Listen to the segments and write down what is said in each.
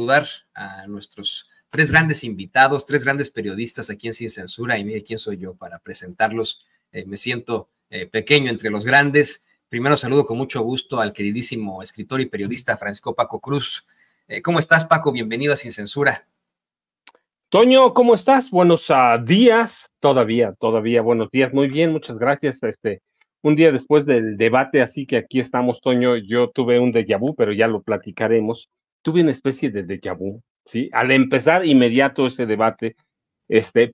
saludar a nuestros tres grandes invitados, tres grandes periodistas aquí en Sin Censura, y mire quién soy yo para presentarlos. Me siento pequeño entre los grandes. Primero saludo con mucho gusto al queridísimo escritor y periodista Francisco Paco Cruz. ¿Cómo estás, Paco? Bienvenido a Sin Censura. Toño, ¿cómo estás? Buenos días, todavía, buenos días, muy bien, muchas gracias. Un día después del debate, así que aquí estamos, Toño. Yo tuve un déjà vu, pero ya lo platicaremos. Tuve una especie de déjà vu, ¿sí? Al empezar inmediato ese debate,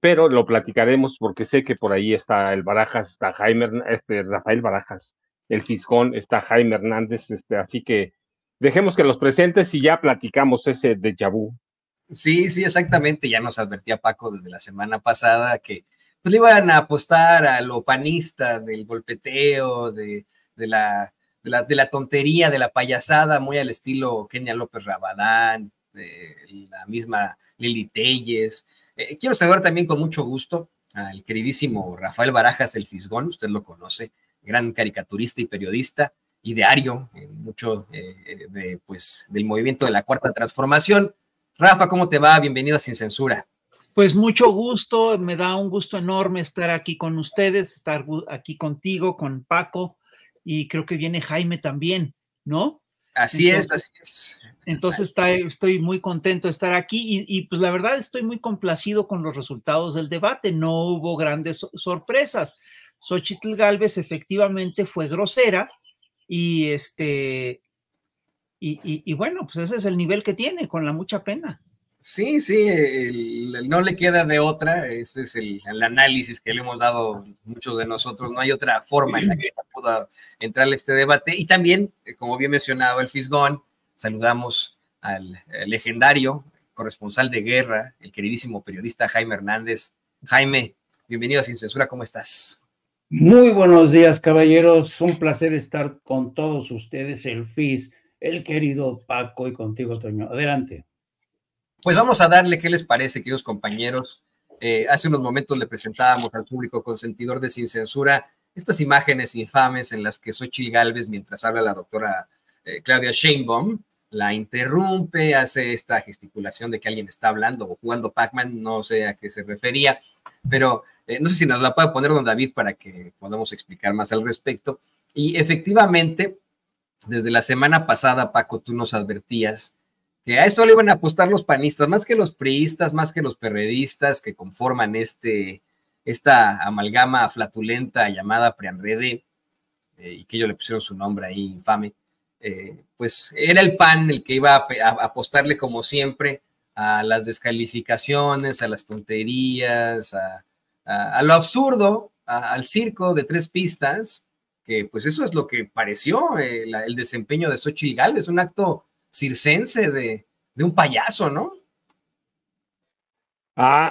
pero lo platicaremos porque sé que por ahí está el Barajas, está Jaime, Rafael Barajas, el Fisgón, está Jaime Hernández, así que dejemos que los presentes y ya platicamos ese déjà vu. Sí, exactamente. Ya nos advertía Paco desde la semana pasada que pues, le iban a apostar a lo panista del golpeteo, de la tontería, de la payasada, muy al estilo Kenia López Rabadán, la misma Lili Telles. Quiero saludar también con mucho gusto al queridísimo Rafael Barajas, el Fisgón, usted lo conoce, gran caricaturista y periodista, ideario, mucho del movimiento de la Cuarta Transformación. Rafa, ¿cómo te va? Bienvenido a Sin Censura. Pues mucho gusto, me da un gusto enorme estar aquí con ustedes, estar aquí contigo, con Paco, y creo que viene Jaime también, ¿no? Así es. Entonces estoy muy contento de estar aquí y pues la verdad estoy muy complacido con los resultados del debate, no hubo grandes sorpresas. Xóchitl Gálvez efectivamente fue grosera y Y bueno, pues ese es el nivel que tiene, con la mucha pena. Sí, no le queda de otra, ese es el análisis que le hemos dado muchos de nosotros, no hay otra forma en la que pueda entrar este debate. Y también, como bien mencionaba el Fisgón, saludamos al legendario corresponsal de guerra, el queridísimo periodista Jaime Hernández. Jaime, bienvenido a Sin Censura, ¿cómo estás? Muy buenos días, caballeros, un placer estar con todos ustedes, el FIS, el querido Paco y contigo, Toño. Adelante. Pues vamos a darle, ¿qué les parece, queridos compañeros? Hace unos momentos le presentábamos al público consentidor de Sin Censura estas imágenes infames en las que Xóchitl Gálvez, mientras habla la doctora Claudia Sheinbaum, la interrumpe, hace esta gesticulación de que alguien está hablando o jugando Pac-Man, no sé a qué se refería, pero no sé si nos la puede poner don David para que podamos explicar más al respecto. Y efectivamente, desde la semana pasada, Paco, tú nos advertías que a esto le iban a apostar los panistas, más que los priistas, más que los perredistas que conforman esta amalgama flatulenta llamada PRIANREDE, y que ellos le pusieron su nombre ahí infame, pues era el PAN el que iba a apostarle como siempre a las descalificaciones, a las tonterías, a lo absurdo, al circo de tres pistas, que pues eso es lo que pareció el desempeño de Xóchitl Gálvez, un acto circense de un payaso, ¿no?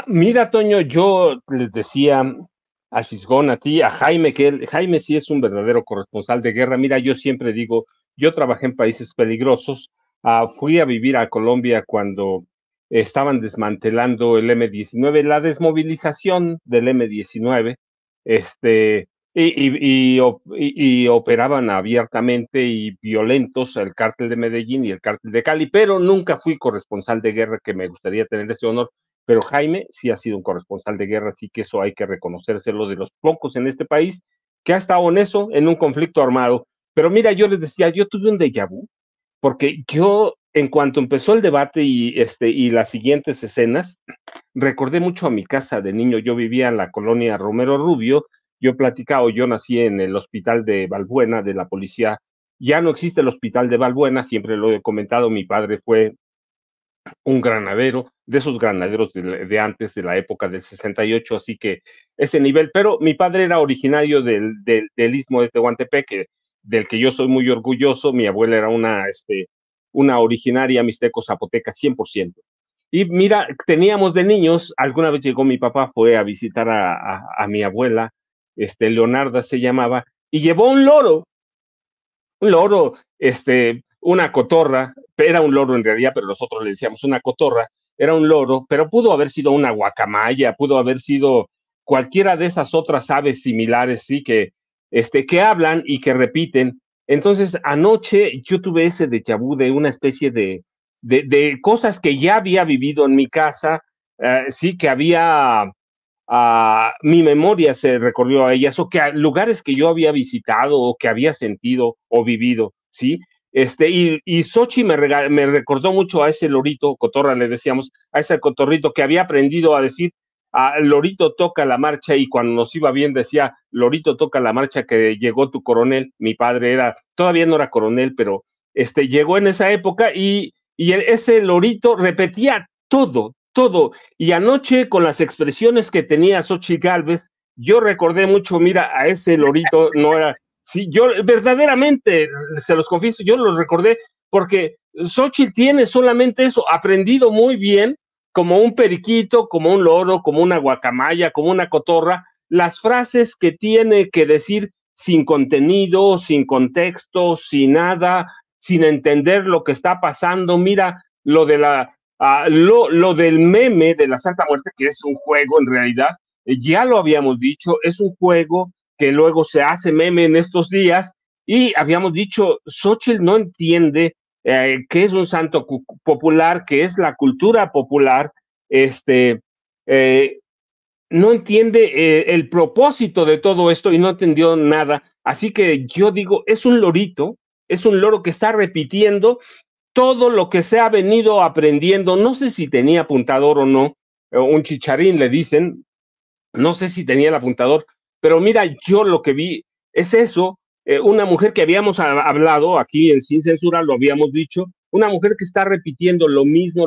Mira, Toño, yo les decía a Fisgón, a ti, a Jaime, que Jaime sí es un verdadero corresponsal de guerra. Mira, yo siempre digo, yo trabajé en países peligrosos, fui a vivir a Colombia cuando estaban desmantelando el M-19, la desmovilización del M-19, y operaban abiertamente y violentos el cártel de Medellín y el cártel de Cali, pero nunca fui corresponsal de guerra, que me gustaría tener ese honor. Pero Jaime sí ha sido un corresponsal de guerra, así que eso hay que reconocérselo, de los pocos en este país que ha estado en eso, en un conflicto armado. Pero mira, yo les decía, yo tuve un déjà vu, porque yo, en cuanto empezó el debate y las siguientes escenas, recordé mucho a mi casa de niño. Yo vivía en la colonia Romero Rubio. Yo he platicado, yo nací en el hospital de Balbuena, de la policía. Ya no existe el hospital de Balbuena, siempre lo he comentado, mi padre fue un granadero, de esos granaderos de antes, de la época del 68, así que ese nivel, pero mi padre era originario del Istmo de Tehuantepec, del que yo soy muy orgulloso. Mi abuela era una originaria mixteco zapoteca 100%. Y mira, teníamos de niños, alguna vez llegó mi papá, fue a visitar a mi abuela, Leonarda se llamaba, y llevó un loro, una cotorra, era un loro en realidad, pero nosotros le decíamos una cotorra, era un loro, pero pudo haber sido una guacamaya, pudo haber sido cualquiera de esas otras aves similares, sí, que hablan y que repiten. Entonces, anoche yo tuve ese déjà vu de una especie de de cosas que ya había vivido en mi casa, sí, que había, mi memoria se recorrió a ellas, o que a lugares que yo había visitado, o que había sentido o vivido, ¿sí? Y Xochitl me recordó mucho a ese lorito, cotorra le decíamos, a ese cotorrito que había aprendido a decir, lorito toca la marcha, y cuando nos iba bien decía, lorito toca la marcha que llegó tu coronel. Mi padre todavía no era coronel, pero llegó en esa época, y ese lorito repetía todo, y anoche con las expresiones que tenía Xochitl Gálvez, yo recordé mucho, mira, a ese lorito, no era, sí, yo verdaderamente, se los confieso, yo lo recordé, porque Xochitl tiene solamente eso, aprendido muy bien, como un periquito, como un loro, como una guacamaya, como una cotorra, las frases que tiene que decir sin contenido, sin contexto, sin nada, sin entender lo que está pasando. Mira, lo de lo del meme de la Santa Muerte, que es un juego en realidad, ya lo habíamos dicho, es un juego que luego se hace meme en estos días, y habíamos dicho, Xochitl no entiende qué es un santo popular, qué es la cultura popular, no entiende el propósito de todo esto, y no entendió nada. Así que yo digo, es un lorito, es un loro que está repitiendo todo lo que se ha venido aprendiendo. No sé si tenía apuntador o no, un chicharín le dicen, no sé si tenía el apuntador, pero mira, yo lo que vi es eso, una mujer que habíamos hablado aquí en Sin Censura, lo habíamos dicho, una mujer que está repitiendo lo mismo,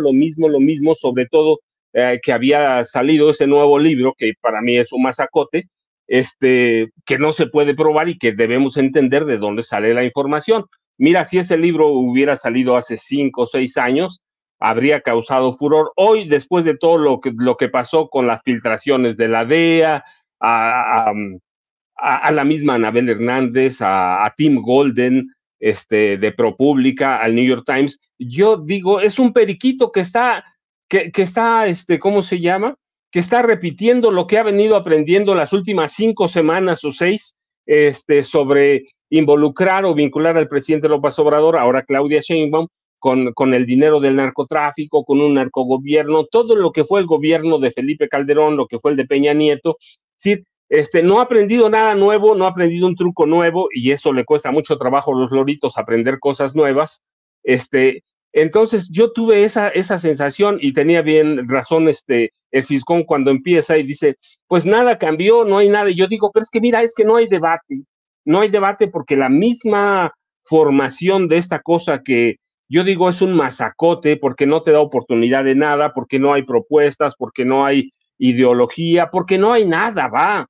sobre todo que había salido ese nuevo libro, que para mí es un masacote, que no se puede probar y que debemos entender de dónde sale la información. Mira, si ese libro hubiera salido hace 5 o 6 años, habría causado furor. Hoy, después de todo lo que pasó con las filtraciones de la DEA, a la misma Anabel Hernández, a Tim Golden, de ProPublica, al New York Times, yo digo, es un periquito que está, ¿cómo se llama? Que está repitiendo lo que ha venido aprendiendo las últimas 5 semanas o 6, sobre involucrar o vincular al presidente López Obrador, ahora Claudia Sheinbaum, con el dinero del narcotráfico, con un narcogobierno, todo lo que fue el gobierno de Felipe Calderón, lo que fue el de Peña Nieto. Sí, no ha aprendido nada nuevo, no ha aprendido un truco nuevo, y eso le cuesta mucho trabajo a los loritos aprender cosas nuevas. Entonces yo tuve esa sensación, y tenía bien razón el fiscón cuando empieza y dice, pues nada cambió, no hay nada. Y yo digo, pero es que mira, es que no hay debate porque la misma formación de esta cosa, que yo digo es un masacote, porque no te da oportunidad de nada, porque no hay propuestas, porque no hay ideología, porque no hay nada, va.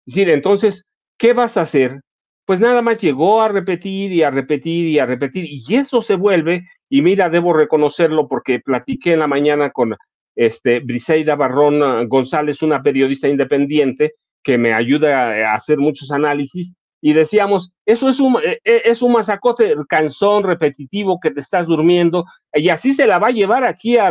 Es decir, entonces, ¿qué vas a hacer? Pues nada más llegó a repetir y a repetir y a repetir, y eso se vuelve, y mira, debo reconocerlo porque platiqué en la mañana con Briseida Barrón González, una periodista independiente que me ayuda a hacer muchos análisis, y decíamos, eso es un masacote cansón, repetitivo, que te estás durmiendo, y así se la va a llevar aquí a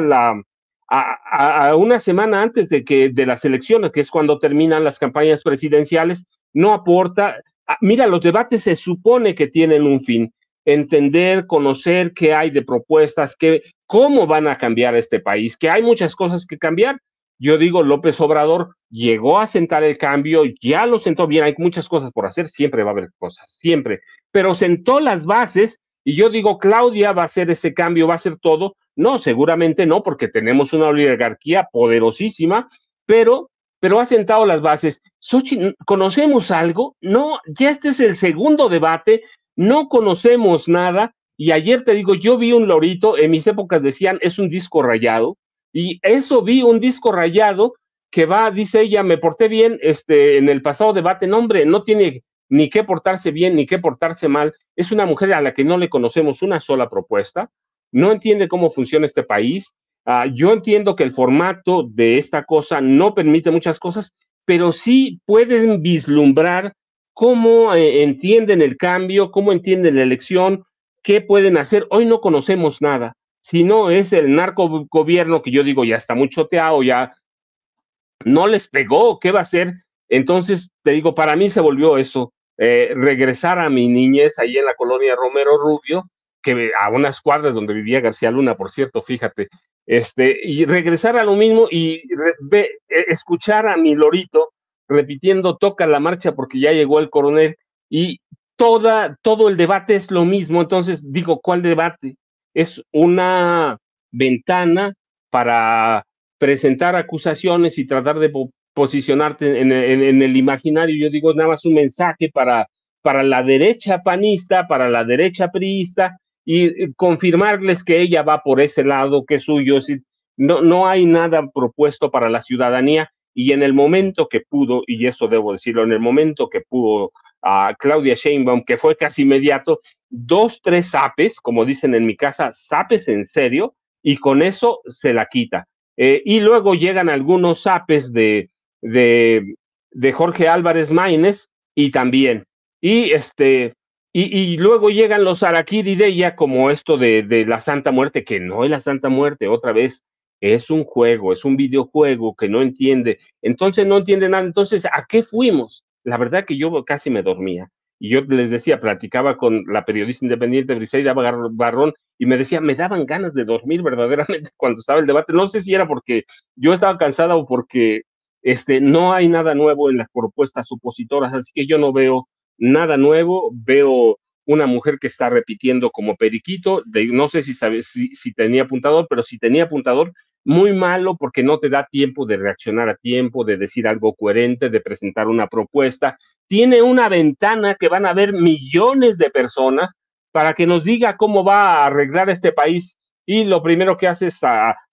una semana antes de las elecciones, que es cuando terminan las campañas presidenciales. No aporta. Mira, los debates se supone que tienen un fin: entender, conocer qué hay de propuestas, cómo van a cambiar este país, que hay muchas cosas que cambiar. Yo digo, López Obrador llegó a sentar el cambio, ya lo sentó bien, hay muchas cosas por hacer, siempre va a haber cosas, siempre, pero sentó las bases, y yo digo, Claudia va a hacer ese cambio, va a hacer todo. No, seguramente no, porque tenemos una oligarquía poderosísima, pero ha sentado las bases. Xochitl, ¿conocemos algo? No, ya este es el segundo debate, no conocemos nada, y ayer te digo, yo vi un lorito, en mis épocas decían, es un disco rayado, y eso vi, un disco rayado que va, dice ella, me porté bien en el pasado debate. No, hombre, no tiene ni qué portarse bien ni qué portarse mal. Es una mujer a la que no le conocemos una sola propuesta, no entiende cómo funciona este país. Yo entiendo que el formato de esta cosa no permite muchas cosas, pero sí pueden vislumbrar cómo entienden el cambio, cómo entienden la elección, qué pueden hacer. Hoy no conocemos nada. Si no es el narcogobierno, que yo digo ya está muy choteado, ya no les pegó, ¿qué va a hacer? Entonces, te digo, para mí se volvió eso, regresar a mi niñez ahí en la colonia Romero Rubio, que a unas cuadras donde vivía García Luna, por cierto, fíjate, y regresar a lo mismo y escuchar a mi lorito repitiendo toca la marcha porque ya llegó el coronel, y todo el debate es lo mismo. Entonces digo, ¿cuál debate? Es una ventana para presentar acusaciones y tratar de posicionarte en el imaginario. Yo digo, nada más un mensaje para la derecha panista, para la derecha priista, y confirmarles que ella va por ese lado, que es suyo. Es decir, no hay nada propuesto para la ciudadanía, y en el momento que pudo, y eso debo decirlo, en el momento que pudo a Claudia Sheinbaum, que fue casi inmediato, 2, 3 zapes, como dicen en mi casa, zapes en serio, y con eso se la quita. Y luego llegan algunos zapes de Jorge Álvarez Maínez, y también, y luego llegan los harakiri de ella, como esto de la Santa Muerte, que no es la Santa Muerte, otra vez, es un juego, es un videojuego que no entiende. Entonces no entiende nada. Entonces, ¿a qué fuimos? La verdad que yo casi me dormía. Y yo les decía, platicaba con la periodista independiente Briseida Barrón, y me decía, me daban ganas de dormir verdaderamente cuando estaba el debate. No sé si era porque yo estaba cansada o porque no hay nada nuevo en las propuestas opositoras, así que yo no veo nada nuevo. Veo una mujer que está repitiendo como periquito, no sé si tenía apuntador, pero si tenía apuntador, muy malo, porque no te da tiempo de reaccionar a tiempo, de decir algo coherente, de presentar una propuesta. Tiene una ventana que van a ver millones de personas para que nos diga cómo va a arreglar este país, y lo primero que hace es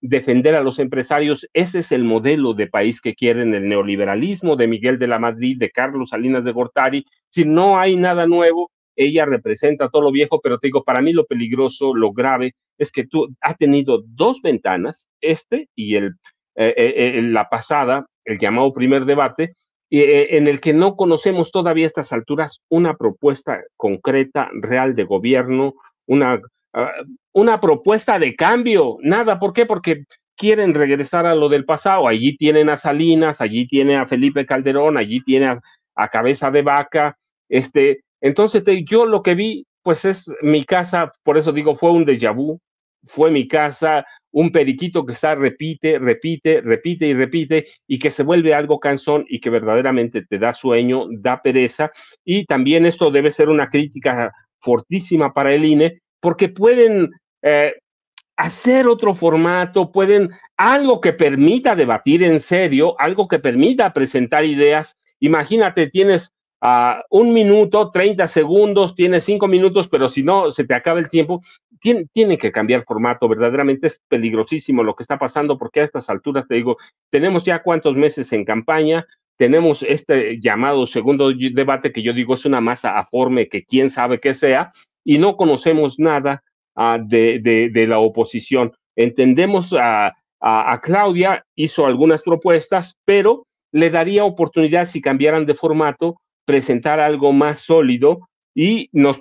defender a los empresarios. Ese es el modelo de país que quieren, el neoliberalismo de Miguel de la Madrid, de Carlos Salinas de Gortari. Si no hay nada nuevo, ella representa todo lo viejo. Pero te digo, para mí lo peligroso, lo grave, es que tú has tenido 2 ventanas, y la pasada, el llamado primer debate, en el que no conocemos todavía a estas alturas una propuesta concreta, real de gobierno, una propuesta de cambio, nada. ¿Por qué? Porque quieren regresar a lo del pasado. Allí tienen a Salinas, allí tiene a Felipe Calderón, allí tiene a Cabeza de Vaca. Entonces yo lo que vi, pues es mi casa. Por eso digo, fue un déjà vu, fue mi casa, un periquito que repite y repite, y que se vuelve algo cansón, y que verdaderamente te da sueño, da pereza. Y también esto debe ser una crítica fortísima para el INE, porque pueden hacer otro formato, pueden algo que permita debatir en serio, algo que permita presentar ideas. Imagínate, tienes 1 minuto, 30 segundos, tienes 5 minutos, pero si no, se te acaba el tiempo. Tiene que cambiar formato. Verdaderamente es peligrosísimo lo que está pasando, porque a estas alturas, te digo, tenemos ya cuántos meses en campaña, tenemos este llamado segundo debate, que yo digo es una masa aforme que quién sabe qué sea, y no conocemos nada de la oposición. Entendemos a Claudia, hizo algunas propuestas, pero le daría oportunidad, si cambiaran de formato, presentar algo más sólido, y nos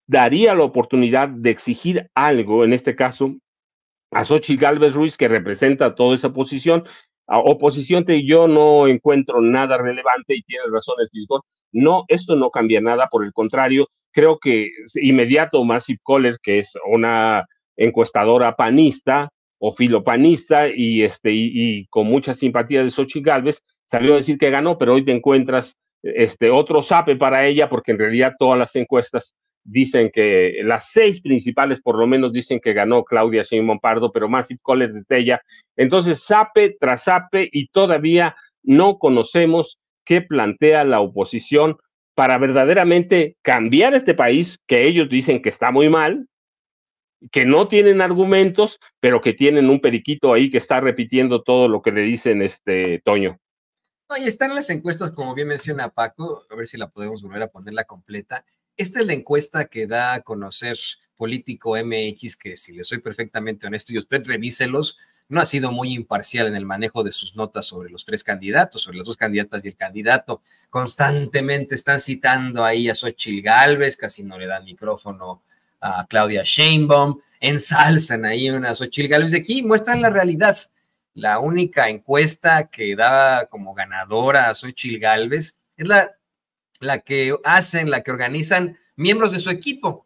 daría la oportunidad de exigir algo, en este caso a Xochitl Gálvez Ruiz, que representa toda esa oposición. Yo no encuentro nada relevante, y tienes razón, Lisbeth. No, esto no cambia nada, por el contrario, creo que inmediato Massive Caller, que es una encuestadora panista o filopanista, y con mucha simpatía de Xochitl Gálvez, salió a decir que ganó, pero hoy te encuentras otro zape para ella, porque en realidad todas las encuestas dicen que, las 6 principales por lo menos, dicen que ganó Claudia Sheinbaum Pardo, pero Massive Caller de ella. Entonces, zape tras zape, y todavía no conocemos qué plantea la oposición para verdaderamente cambiar este país, que ellos dicen que está muy mal, que no tienen argumentos, pero que tienen un periquito ahí que está repitiendo todo lo que le dicen, Toño. No, y están las encuestas, como bien menciona Paco, a ver si la podemos volver a ponerla completa. Esta es la encuesta que da a conocer Político MX, que, si le soy perfectamente honesto, y usted revíselos, no ha sido muy imparcial en el manejo de sus notas sobre los 3 candidatos, sobre las 2 candidatas y el candidato. Constantemente están citando ahí a Xochitl Gálvez, casi no le dan micrófono a Claudia Sheinbaum, ensalzan ahí una Xochitl Gálvez. Aquí muestran la realidad. La única encuesta que da como ganadora a Xochitl Gálvez es la que hacen, la que organizan miembros de su equipo.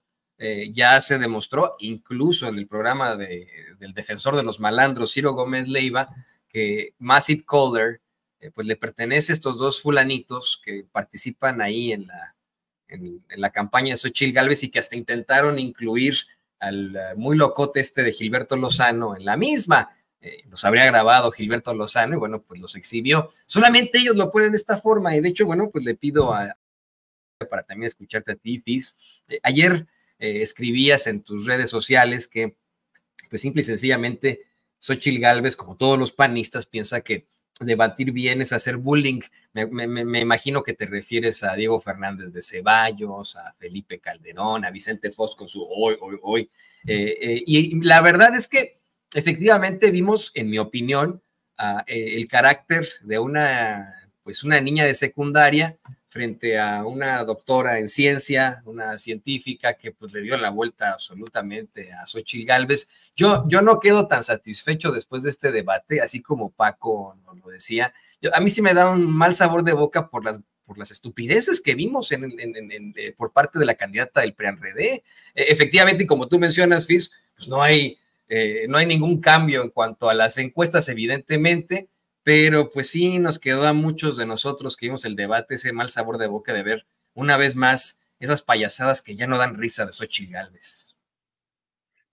ya se demostró, incluso en el programa del defensor de los malandros, Ciro Gómez Leiva, que Massive Caller, pues le pertenece a estos dos fulanitos que participan ahí en la campaña de Xóchitl Gálvez y que hasta intentaron incluir al muy locote de Gilberto Lozano en la misma. Los habría grabado Gilberto Lozano y bueno, pues los exhibió. Solamente ellos lo pueden de esta forma y de hecho, bueno, pues le pido para también escucharte a ti, Fis. Ayer escribías en tus redes sociales que pues simple y sencillamente Xóchitl Gálvez, como todos los panistas, piensa que debatir bien es hacer bullying. Me imagino que te refieres a Diego Fernández de Ceballos, a Felipe Calderón, a Vicente Fox con su hoy. Y la verdad es que efectivamente vimos, en mi opinión, el carácter de una niña de secundaria frente a una doctora en ciencia, una científica que pues le dio la vuelta absolutamente a Xóchitl Gálvez. Yo no quedo tan satisfecho después de este debate, así como Paco nos lo decía. A mí sí me da un mal sabor de boca por las estupideces que vimos por parte de la candidata del PRI-PAN-PRD. Efectivamente, como tú mencionas, Fis, pues no hay ningún cambio en cuanto a las encuestas, evidentemente, pero pues sí nos quedó a muchos de nosotros que vimos el debate ese mal sabor de boca de ver una vez más esas payasadas que ya no dan risa de Xóchitl Gálvez.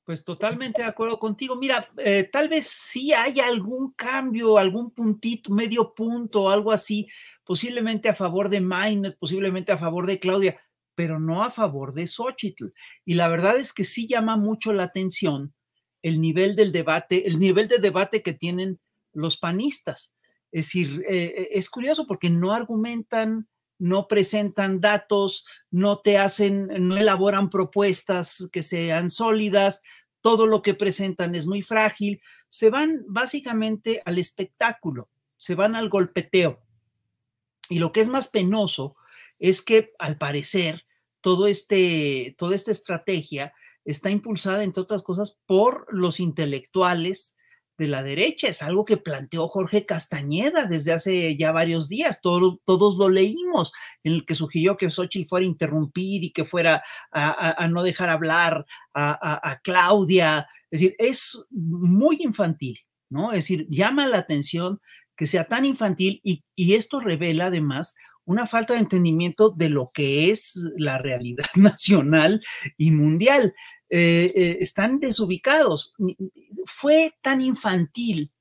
Pues totalmente de acuerdo contigo. Mira, tal vez sí haya algún cambio, algún puntito, medio punto, algo así, posiblemente a favor de Maynard, posiblemente a favor de Claudia, pero no a favor de Xóchitl. Y la verdad es que sí llama mucho la atención el nivel del debate, el nivel de debate que tienen los panistas. Es decir, es curioso porque no argumentan, no presentan datos, no elaboran propuestas que sean sólidas, todo lo que presentan es muy frágil, se van básicamente al espectáculo, se van al golpeteo. Y lo que es más penoso es que, al parecer, toda esta estrategia está impulsada, entre otras cosas, por los intelectuales de la derecha. Es algo que planteó Jorge Castañeda desde hace ya varios días, todos lo leímos, en el que sugirió que Xóchitl fuera a interrumpir y que fuera a no dejar hablar a Claudia. Es decir, es muy infantil, ¿no? Es decir, llama la atención que sea tan infantil y esto revela además una falta de entendimiento de lo que es la realidad nacional y mundial. Están desubicados. Fue tan infantil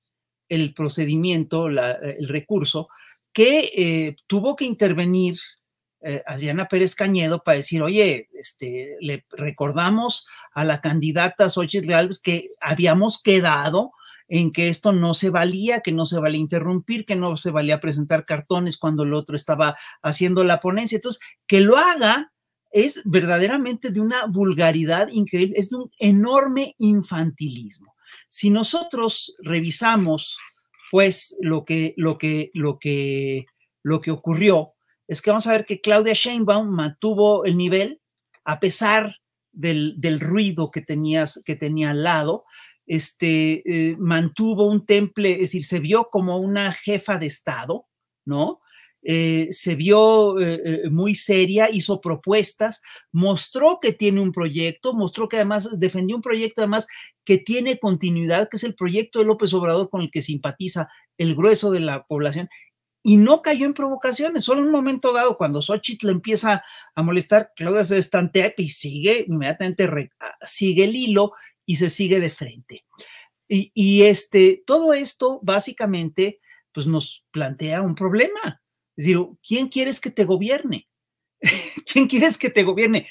el procedimiento, el recurso, que tuvo que intervenir Adriana Pérez Cañedo para decir, oye, le recordamos a la candidata Xóchitl Gálvez que habíamos quedado en que esto no se valía, que no se valía interrumpir, que no se valía presentar cartones cuando el otro estaba haciendo la ponencia. Entonces, que lo haga es verdaderamente de una vulgaridad increíble, es de un enorme infantilismo. Si nosotros revisamos, pues, lo que ocurrió, es que vamos a ver que Claudia Sheinbaum mantuvo el nivel a pesar del ruido que tenía al lado. Mantuvo un temple, es decir, se vio como una jefa de Estado, ¿no? Se vio muy seria, hizo propuestas, mostró que tiene un proyecto, mostró que además defendió un proyecto además que tiene continuidad, que es el proyecto de López Obrador con el que simpatiza el grueso de la población, y no cayó en provocaciones. Solo en un momento dado, cuando Xóchitl empieza a molestar, Claudia se estantea y sigue, inmediatamente sigue el hilo y se sigue de frente. Todo esto básicamente pues nos plantea un problema. Es decir, ¿quién quieres que te gobierne? ¿Quién quieres que te gobierne?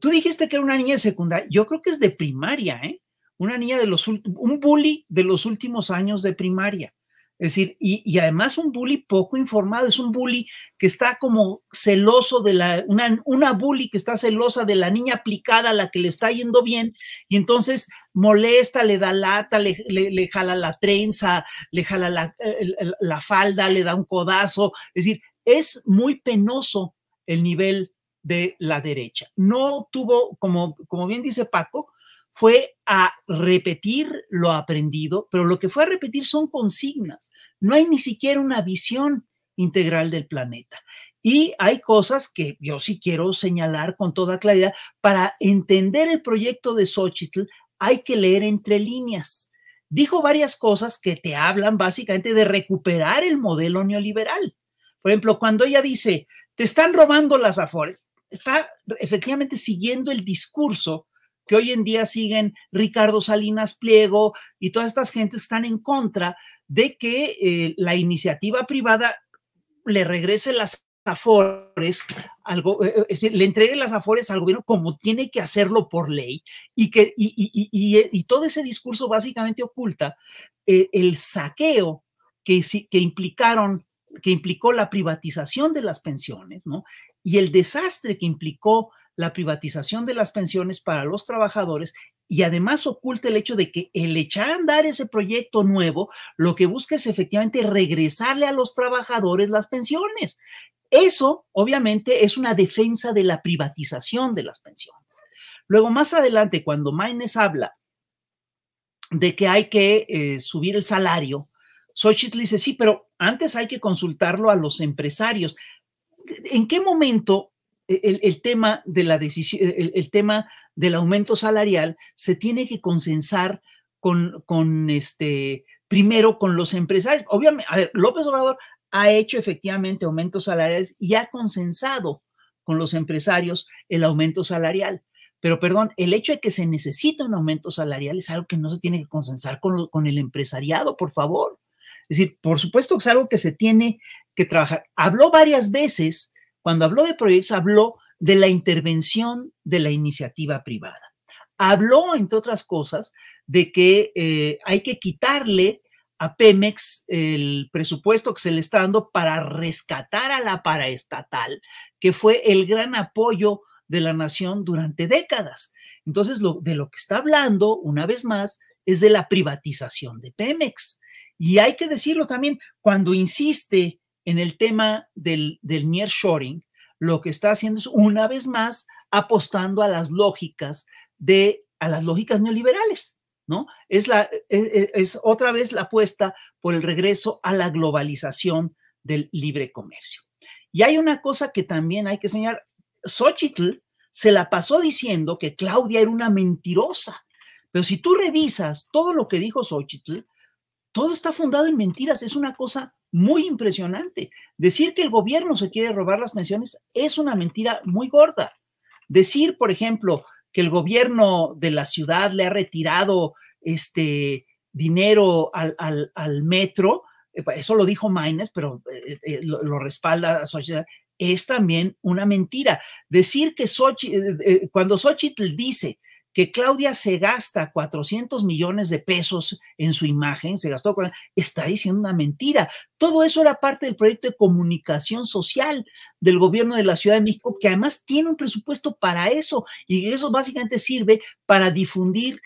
Tú dijiste que era una niña de secundaria. Yo creo que es de primaria, ¿eh? Una niña un bully de los últimos años de primaria. Es decir, y además un bully poco informado, es un bully que está como celoso una bully que está celosa de la niña aplicada a la que le está yendo bien, y entonces molesta, le da lata, le jala la trenza, le jala la falda, le da un codazo. Es decir, es muy penoso el nivel de la derecha. No tuvo, como bien dice Paco, fue a repetir lo aprendido, pero lo que fue a repetir son consignas. No hay ni siquiera una visión integral del planeta. Y hay cosas que yo sí quiero señalar con toda claridad. Para entender el proyecto de Xóchitl hay que leer entre líneas. Dijo varias cosas que te hablan básicamente de recuperar el modelo neoliberal. Por ejemplo, cuando ella dice, te están robando las Afores, está efectivamente siguiendo el discurso que hoy en día siguen Ricardo Salinas Pliego y todas estas gentes que están en contra de que la iniciativa privada le regrese las Afores, le entregue las Afores al gobierno como tiene que hacerlo por ley, y todo ese discurso básicamente oculta el saqueo que implicó la privatización de las pensiones, ¿no? Y el desastre que implicó la privatización de las pensiones para los trabajadores, y además oculta el hecho de que el echar a andar ese proyecto nuevo lo que busca es efectivamente regresarle a los trabajadores las pensiones. Eso, obviamente, es una defensa de la privatización de las pensiones. Luego, más adelante, cuando Maynes habla de que hay que subir el salario, Xóchitl dice, sí, pero antes hay que consultarlo a los empresarios. ¿En qué momento el tema de la decisión, el tema del aumento salarial se tiene que consensar primero con los empresarios? Obviamente, a ver, López Obrador ha hecho efectivamente aumentos salariales y ha consensado con los empresarios el aumento salarial. Pero, perdón, el hecho de que se necesita un aumento salarial es algo que no se tiene que consensar con el empresariado, por favor. Es decir, por supuesto que es algo que se tiene que trabajar. Habló varias veces, cuando habló de proyectos, habló de la intervención de la iniciativa privada. Habló, entre otras cosas, de que hay que quitarle a Pemex el presupuesto que se le está dando para rescatar a la paraestatal, que fue el gran apoyo de la nación durante décadas. Entonces, de lo que está hablando, una vez más, es de la privatización de Pemex. Y hay que decirlo también, cuando insiste en el tema del nearshoring, lo que está haciendo es, una vez más, apostando a las lógicas neoliberales, ¿no? Es otra vez la apuesta por el regreso a la globalización del libre comercio. Y hay una cosa que también hay que señalar. Xóchitl se la pasó diciendo que Claudia era una mentirosa, pero si tú revisas todo lo que dijo Xóchitl, todo está fundado en mentiras. Es una cosa muy impresionante. Decir que el gobierno se quiere robar las pensiones es una mentira muy gorda. Decir, por ejemplo, que el gobierno de la ciudad le ha retirado dinero al metro, eso lo dijo Maynes, pero lo respalda Xóchitl, es también una mentira. Decir que cuando Xóchitl dice que Claudia se gasta 400 millones de pesos en su imagen, está diciendo una mentira. Todo eso era parte del proyecto de comunicación social del gobierno de la Ciudad de México, que además tiene un presupuesto para eso, y eso básicamente sirve para difundir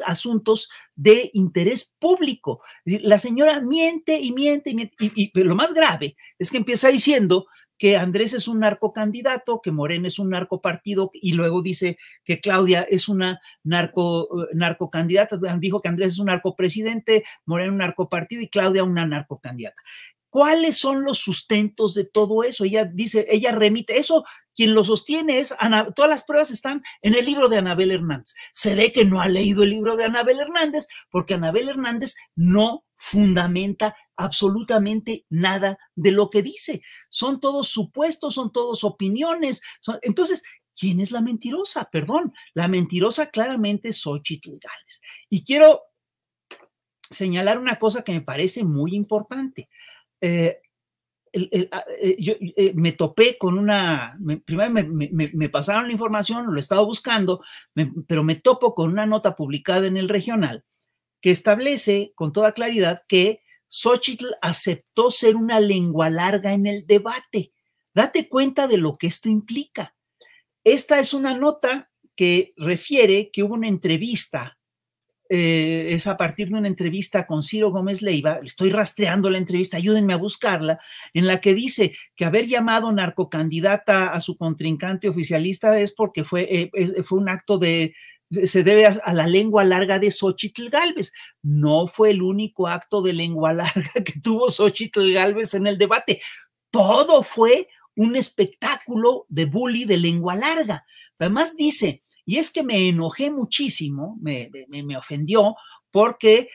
asuntos de interés público. La señora miente y miente y miente, y lo más grave es que empieza diciendo que Andrés es un narcocandidato, que Morena es un narcopartido, y luego dice que Claudia es una narcocandidata. Dijo que Andrés es un narcopresidente, Morena un narcopartido y Claudia una narcocandidata. ¿Cuáles son los sustentos de todo eso? Ella dice, ella remite eso, quien lo sostiene es todas las pruebas están en el libro de Anabel Hernández. Se ve que no ha leído el libro de Anabel Hernández, porque Anabel Hernández no fundamenta absolutamente nada de lo que dice. Son todos supuestos, son todos opiniones. Entonces, ¿quién es la mentirosa? Perdón, la mentirosa claramente es Xóchitl Gálvez. Y quiero señalar una cosa que me parece muy importante. Yo me topé con primero me pasaron la información, lo he estado buscando, pero me topo con una nota publicada en El Regional que establece con toda claridad que Xóchitl aceptó ser una lengua larga en el debate. Date cuenta de lo que esto implica. Esta es una nota que refiere que hubo una entrevista, es a partir de una entrevista con Ciro Gómez Leiva, estoy rastreando la entrevista, ayúdenme a buscarla, en la que dice que haber llamado narcocandidata a su contrincante oficialista es porque fue un acto se debe a la lengua larga de Xóchitl Gálvez. No fue el único acto de lengua larga que tuvo Xóchitl Gálvez en el debate. Todo fue un espectáculo de bully de lengua larga. Además dice, y es que me enojé muchísimo, me ofendió, porque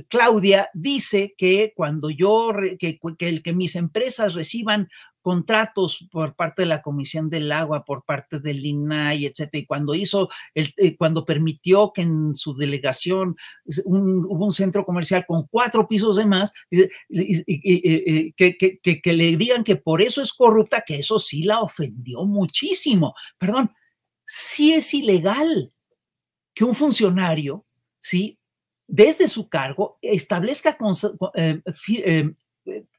Claudia dice que cuando que mis empresas reciban contratos por parte de la Comisión del Agua, por parte del INAI, etcétera, y cuando permitió que en su delegación hubo un centro comercial con 4 pisos de más, que le digan que por eso es corrupta, que eso sí la ofendió muchísimo. Perdón, sí es ilegal que un funcionario, ¿sí?, desde su cargo establezca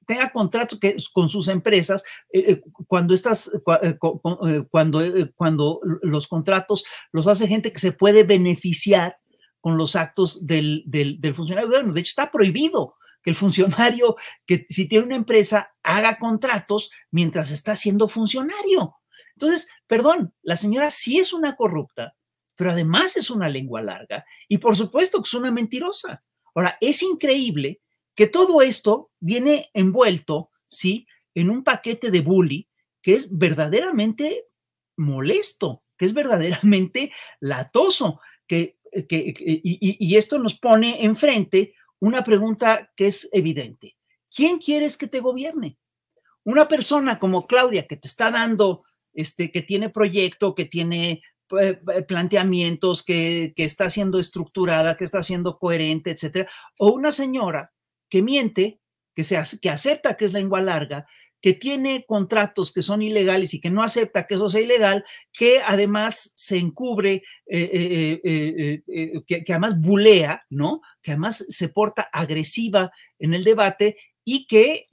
tenga contratos con sus empresas cuando los contratos los hace gente que se puede beneficiar con los actos del funcionario. Bueno, de hecho está prohibido que el funcionario, que si tiene una empresa, haga contratos mientras está siendo funcionario. Entonces, perdón, la señora sí es una corrupta, pero además es una lengua larga y por supuesto que es una mentirosa. Ahora, es increíble que todo esto viene envuelto, ¿sí?, en un paquete de bully que es verdaderamente molesto, que es verdaderamente latoso, y esto nos pone enfrente una pregunta que es evidente. ¿Quién quieres que te gobierne? Una persona como Claudia, que te está dando, que tiene proyecto, que tiene planteamientos, que está siendo estructurada, que está siendo coherente, etcétera, o una señora que miente, que acepta que es lengua larga, que tiene contratos que son ilegales y que no acepta que eso sea ilegal, que además se encubre, que además bulea, ¿no?, que además se porta agresiva en el debate y que,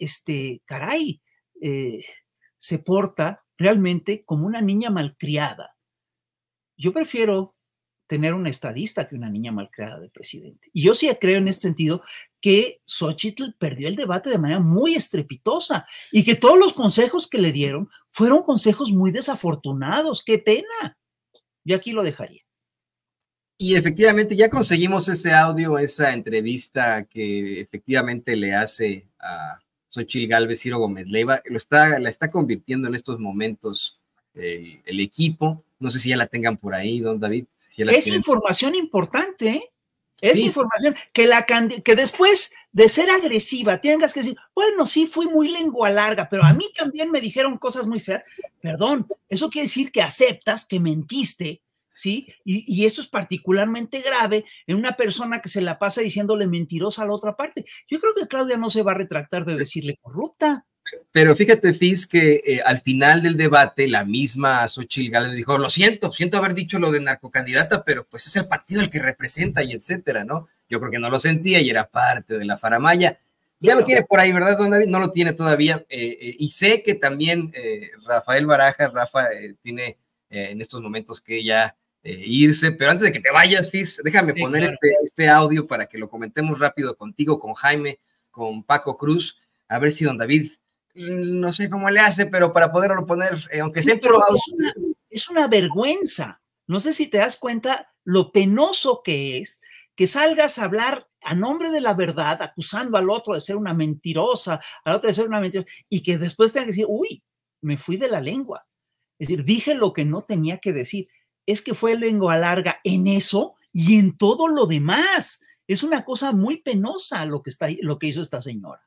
caray, se porta realmente como una niña malcriada. Yo prefiero tener un estadista que una niña malcriada de presidente. Y yo sí creo en ese sentido que Xóchitl perdió el debate de manera muy estrepitosa y que todos los consejos que le dieron fueron consejos muy desafortunados. ¡Qué pena! Yo aquí lo dejaría. Y efectivamente ya conseguimos ese audio, esa entrevista que efectivamente le hace a Xóchitl Gálvez Ciro Gómez Leiva. La está convirtiendo en estos momentos el equipo. No sé si ya la tengan por ahí, don David. Si es información importante, ¿eh? Es sí, información que después de ser agresiva tengas que decir, bueno, sí, fui muy lengua larga, pero a mí también me dijeron cosas muy feas. Perdón, eso quiere decir que aceptas que mentiste, ¿sí? Y eso es particularmente grave en una persona que se la pasa diciéndole mentirosa a la otra parte. Yo creo que Claudia no se va a retractar de decirle corrupta. Pero fíjate, Fis, que al final del debate, la misma Xóchitl Gálvez dijo, lo siento haber dicho lo de narcocandidata, pero pues es el partido el que representa y etcétera, ¿no? Yo creo que no lo sentía y era parte de la faramalla. Ya lo tiene por ahí, ¿verdad, don David? No lo tiene todavía. Y sé que también Rafael Barajas, Rafa, tiene en estos momentos que ya irse, pero antes de que te vayas, Fis, déjame poner claro, este audio para que lo comentemos rápido contigo, con Jaime, con Paco Cruz, a ver si don David... no sé cómo le hace, pero para poderlo poner, aunque sea probado. Es una vergüenza. No sé si te das cuenta lo penoso que es que salgas a hablar a nombre de la verdad, acusando al otro de ser una mentirosa, al otro de ser una mentirosa, y que después tenga que decir, uy, me fui de la lengua. Es decir, dije lo que no tenía que decir. Es que fue lengua larga en eso y en todo lo demás. Es una cosa muy penosa lo que hizo esta señora.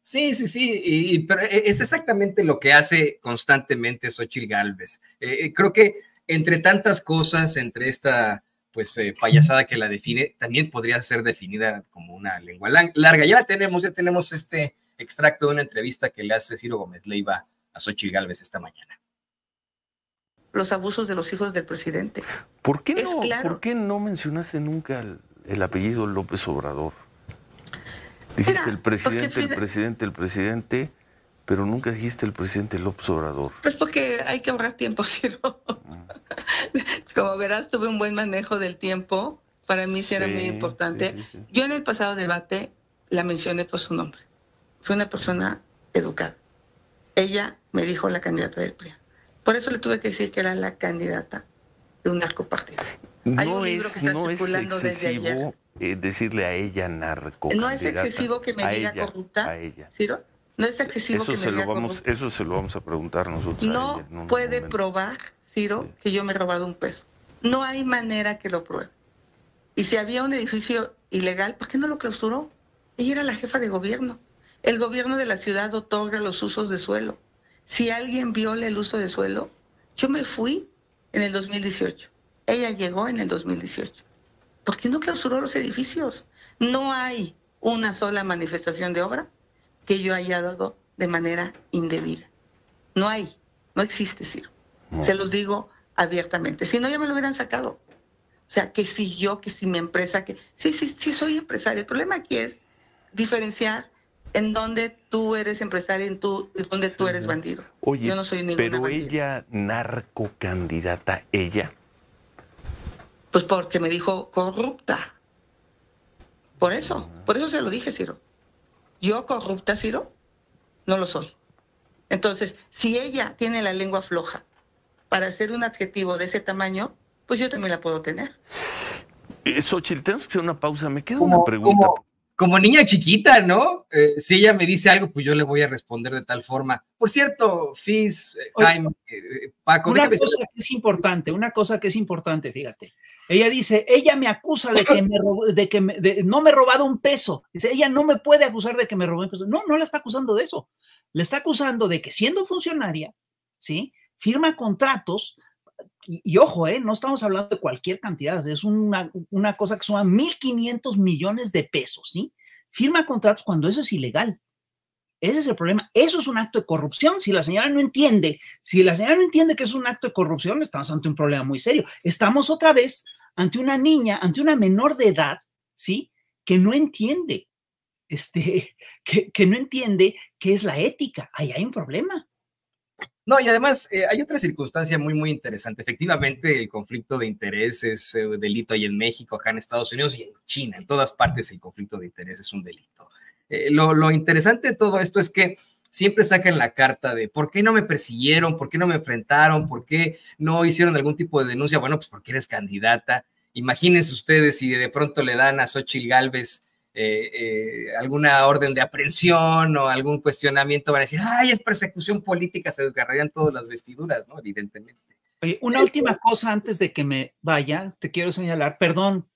Sí, pero es exactamente lo que hace constantemente Xóchitl Gálvez. Creo que entre tantas cosas, entre esta payasada que la define, también podría ser definida como una lengua larga. Ya tenemos este extracto de una entrevista que le hace Ciro Gómez Leiva a Xóchitl Gálvez esta mañana. Los abusos de los hijos del presidente. ¿Por qué no mencionaste nunca el apellido López Obrador? Dijiste el presidente, pero nunca dijiste el presidente López Obrador. Pues porque hay que ahorrar tiempo, Ciro. Como verás, tuve un buen manejo del tiempo. Para mí sí era muy importante. Sí. Yo en el pasado debate la mencioné por su nombre. Fue una persona educada. Ella me dijo la candidata del PRI. Por eso le tuve que decir que era la candidata de un narcopartido. Hay un libro que está circulando desde ayer. Decirle a ella narcocandidata. No es excesivo que me diga corrupta, ¿Ciro? No es excesivo que me diga corrupta. Eso se lo vamos a preguntar nosotros. No puede probar, Ciro, que yo me he robado un peso. No hay manera que lo pruebe. Y si había un edificio ilegal, ¿por qué no lo clausuró? Ella era la jefa de gobierno. El gobierno de la ciudad otorga los usos de suelo. Si alguien viola el uso de suelo, yo me fui en el 2018. Ella llegó en el 2018. ¿Por qué no clausuró los edificios? No hay una sola manifestación de obra que yo haya dado de manera indebida. No hay, no existe, Ciro. No. Se los digo abiertamente. Si no, ya me lo hubieran sacado. O sea, que si yo, que si mi empresa, que sí soy empresaria. El problema aquí es diferenciar en dónde tú eres empresario y dónde tú eres bandido. Oye, yo no soy ninguna pero bandida. ella, narcocandidata, ella. Pues porque me dijo corrupta. Por eso se lo dije, Ciro. Yo corrupta, Ciro, no lo soy. Entonces, si ella tiene la lengua floja para hacer un adjetivo de ese tamaño, pues yo también la puedo tener. Xochitl, tenemos que hacer una pausa. Me queda una pregunta. Como niña chiquita, ¿no? Si ella me dice algo, pues yo le voy a responder de tal forma. Por cierto, Fis, Jaime, Paco. Una cosa que es importante, fíjate. Ella dice, ella me acusa de que no me he robado un peso. Dice, ella no me puede acusar de que me robé un peso. No la está acusando de eso. Le está acusando de que siendo funcionaria, ¿sí? Firma contratos. Y ojo, no estamos hablando de cualquier cantidad, es una cosa que suma 1.500 millones de pesos, ¿sí? Firma contratos cuando eso es ilegal. Ese es el problema. Eso es un acto de corrupción. Si la señora no entiende que es un acto de corrupción, estamos ante un problema muy serio. Estamos otra vez ante una niña, ante una menor de edad, ¿sí? Que no entiende, que no entiende qué es la ética. Ahí hay un problema. No, y además hay otra circunstancia muy, muy interesante. Efectivamente, el conflicto de interés es delito ahí en México, acá en Estados Unidos y en China. En todas partes el conflicto de interés es un delito. Lo interesante de todo esto es que siempre sacan la carta de ¿por qué no me persiguieron? ¿Por qué no me enfrentaron? ¿Por qué no hicieron algún tipo de denuncia? Bueno, pues porque eres candidata. Imagínense ustedes si de pronto le dan a Xóchitl Gálvez alguna orden de aprehensión o algún cuestionamiento, van a decir, ¡ay, es persecución política! Se desgarrarían todas las vestiduras, ¿no? Evidentemente. Oye, una última cosa antes de que me vaya, te quiero señalar, perdón,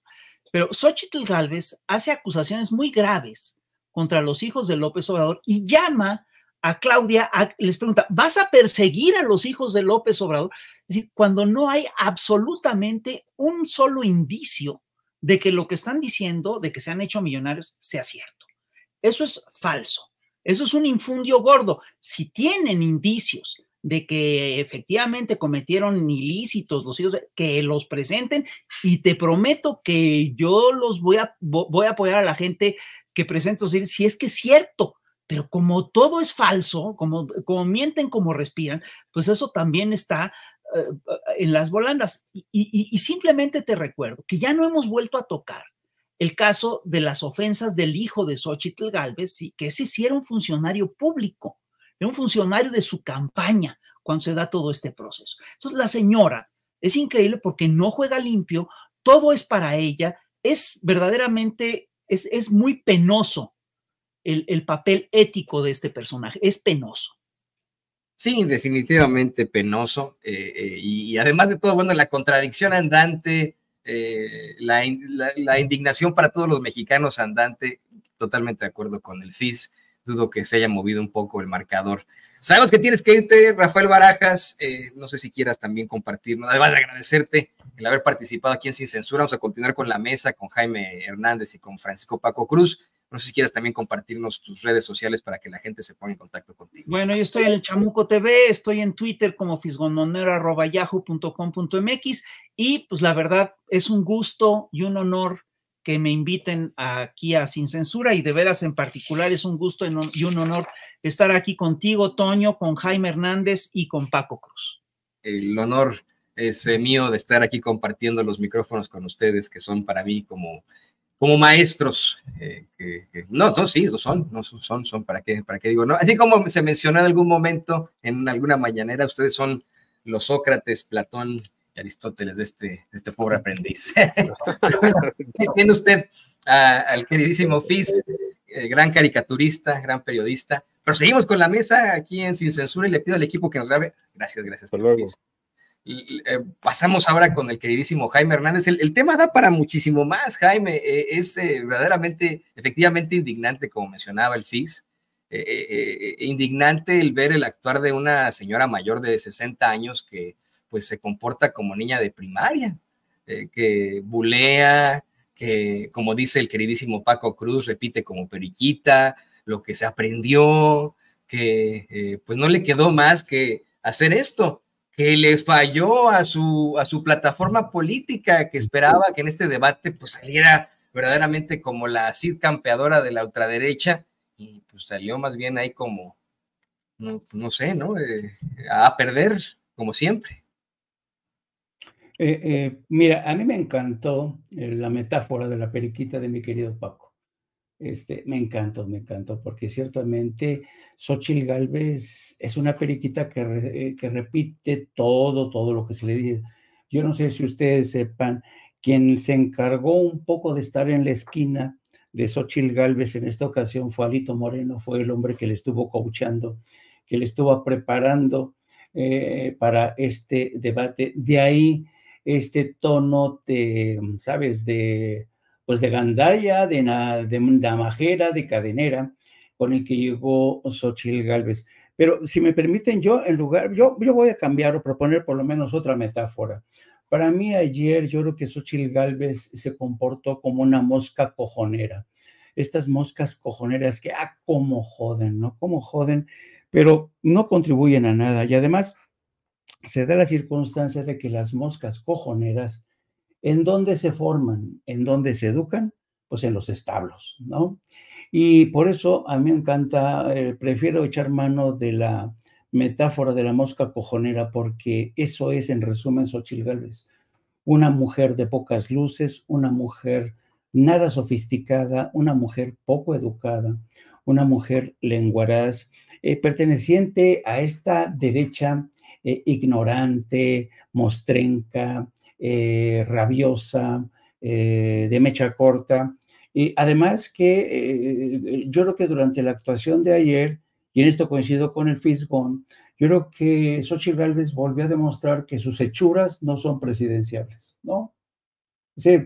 pero Xóchitl Gálvez hace acusaciones muy graves contra los hijos de López Obrador y llama a Claudia, les pregunta, ¿vas a perseguir a los hijos de López Obrador? Es decir, cuando no hay absolutamente un solo indicio de que lo que están diciendo, de que se han hecho millonarios, sea cierto. Eso es falso. Eso es un infundio gordo. Si tienen indicios de que efectivamente cometieron ilícitos los hijos, que los presenten y te prometo que yo los voy a apoyar a la gente que presente, si es que es cierto. Pero como todo es falso, como mienten, como respiran, pues eso también está en las volandas. Y simplemente te recuerdo que ya no hemos vuelto a tocar el caso de las ofensas del hijo de Xóchitl Gálvez, ¿sí? Que ese sí era un funcionario público, era un funcionario de su campaña cuando se da todo este proceso. Entonces la señora es increíble porque no juega limpio, todo es para ella, es verdaderamente, es muy penoso el papel ético de este personaje, es penoso. Sí, definitivamente penoso. Y además de todo, bueno, la contradicción andante, la indignación para todos los mexicanos andante, totalmente de acuerdo con el FIS, dudo que se haya movido un poco el marcador. Sabemos que tienes que irte, Rafael Barajas, no sé si quieras también compartirnos, además de agradecerte el haber participado aquí en Sin Censura. Vamos a continuar con la mesa, con Jaime Hernández y con Francisco Paco Cruz. No sé si quieres también compartirnos tus redes sociales para que la gente se ponga en contacto contigo. Bueno, yo estoy en el Chamuco TV, estoy en Twitter como fisgonmonero@yahoo.com.mx y pues la verdad es un gusto y un honor que me inviten aquí a Sin Censura y de veras en particular es un gusto y un honor estar aquí contigo, Toño, con Jaime Hernández y con Paco Cruz. El honor es mío de estar aquí compartiendo los micrófonos con ustedes, que son para mí como maestros, son, ¿para qué digo? No, así como se mencionó en algún momento, en alguna mañanera, ustedes son los Sócrates, Platón y Aristóteles de este pobre aprendiz. Tiene usted al queridísimo Fis, gran caricaturista, gran periodista, Pero seguimos con la mesa aquí en Sin Censura y le pido al equipo que nos grabe. Gracias. Hasta luego. Pasamos ahora con el queridísimo Jaime Hernández. El tema da para muchísimo más, Jaime. Es verdaderamente, efectivamente indignante, como mencionaba el FIS. Indignante el ver el actuar de una señora mayor de 60 años que pues se comporta como niña de primaria, que bulea, que como dice el queridísimo Paco Cruz, repite como periquita lo que se aprendió, que pues no le quedó más que hacer esto, que le falló a su plataforma política, que esperaba que en este debate pues saliera verdaderamente como la Cid campeadora de la ultraderecha, y pues salió más bien ahí como, no sé, ¿no? A perder, como siempre. Mira, a mí me encantó la metáfora de la periquita de mi querido Paco. Me encantó, porque ciertamente Xóchitl Gálvez es una periquita que repite todo lo que se le dice. Yo no sé si ustedes sepan, quien se encargó un poco de estar en la esquina de Xóchitl Gálvez en esta ocasión fue Alito Moreno, fue el hombre que le estuvo coachando, que le estuvo preparando para este debate. De ahí este tono de, ¿sabes?, pues de gandalla, de damajera, de cadenera, con el que llegó Xóchitl Gálvez. Pero si me permiten, yo voy a cambiar o proponer por lo menos otra metáfora. Para mí ayer yo creo que Xóchitl Gálvez se comportó como una mosca cojonera. Estas moscas cojoneras que, cómo joden, ¿no? Cómo joden, pero no contribuyen a nada. Y además se da la circunstancia de que las moscas cojoneras, ¿en dónde se forman? ¿En dónde se educan? Pues en los establos, ¿no? Y por eso a mí me encanta, prefiero echar mano de la metáfora de la mosca cojonera, porque eso es, en resumen, Xóchitl Gálvez. Una mujer de pocas luces, una mujer nada sofisticada, una mujer poco educada, una mujer lenguaraz, perteneciente a esta derecha ignorante, mostrenca, rabiosa, de mecha corta. Y además que yo creo que durante la actuación de ayer, y en esto coincido con el Fisgón, yo creo que Xóchitl Gálvez volvió a demostrar que sus hechuras no son presidenciables, ¿no? Sí,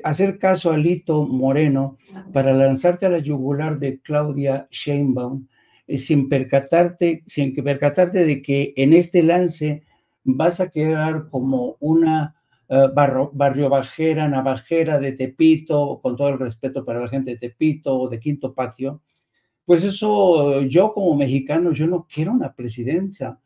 hacer caso a Alito Moreno para lanzarte a la yugular de Claudia Sheinbaum, sin percatarte de que en este lance vas a quedar como una barrio bajera, navajera de Tepito, con todo el respeto para la gente de Tepito o de Quinto Patio. Pues eso, yo como mexicano, yo no quiero una presidenta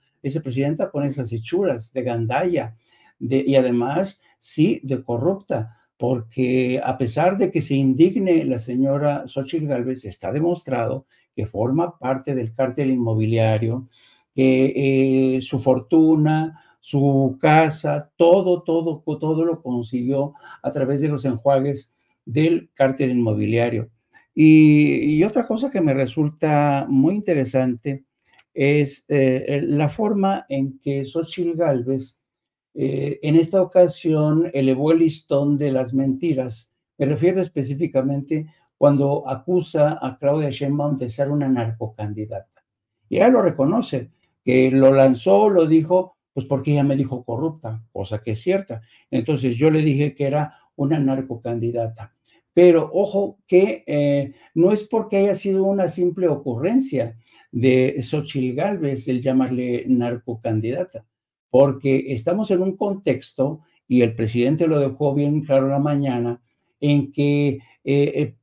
con esas hechuras de gandalla, y además, sí, de corrupta, porque a pesar de que se indigne la señora Xóchitl Gálvez, está demostrado que forma parte del cártel inmobiliario, que su fortuna, su casa, todo lo consiguió a través de los enjuagues del cártel inmobiliario. Y otra cosa que me resulta muy interesante es la forma en que Xóchitl Gálvez en esta ocasión elevó el listón de las mentiras. Me refiero específicamente cuando acusa a Claudia Sheinbaum de ser una narcocandidata. Y ella lo reconoce, que lo lanzó, lo dijo, pues porque ella me dijo corrupta, cosa que es cierta. Entonces yo le dije que era una narcocandidata. Pero ojo que no es porque haya sido una simple ocurrencia de Xóchitl Gálvez el llamarle narcocandidata, porque estamos en un contexto, y el presidente lo dejó bien claro la mañana, en que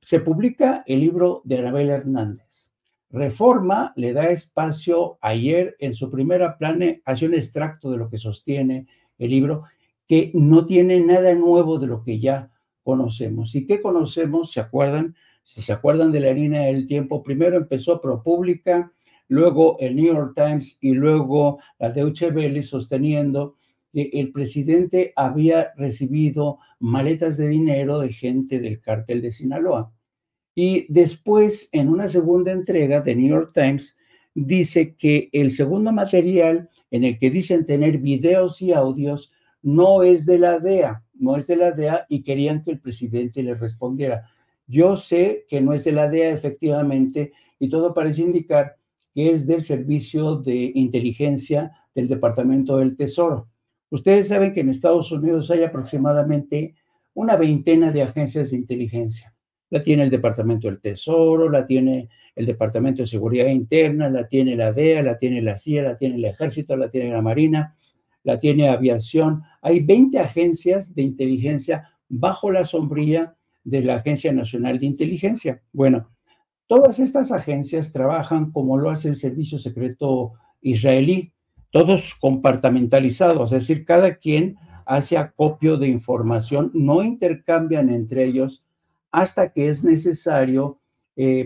se publica el libro de Anabel Hernández. Reforma le da espacio ayer en su primera plana, hace un extracto de lo que sostiene el libro, que no tiene nada nuevo de lo que ya conocemos. ¿Y qué conocemos? ¿Se acuerdan? Si se acuerdan de la línea del tiempo, primero empezó ProPublica, luego el New York Times y luego la Deutsche Welle sosteniendo que el presidente había recibido maletas de dinero de gente del cártel de Sinaloa. Y después, en una segunda entrega de New York Times, dice que el segundo material en el que dicen tener videos y audios no es de la DEA, y querían que el presidente les respondiera. Yo sé que no es de la DEA efectivamente, y todo parece indicar que es del Servicio de Inteligencia del Departamento del Tesoro. Ustedes saben que en Estados Unidos hay aproximadamente una veintena de agencias de inteligencia. La tiene el Departamento del Tesoro, la tiene el Departamento de Seguridad Interna, la tiene la DEA, la tiene la CIA, la tiene el Ejército, la tiene la Marina, la tiene Aviación. Hay 20 agencias de inteligencia bajo la sombrilla de la Agencia Nacional de Inteligencia. Bueno, todas estas agencias trabajan como lo hace el Servicio Secreto israelí, todos compartimentalizados, es decir, cada quien hace acopio de información, no intercambian entre ellos hasta que es necesario.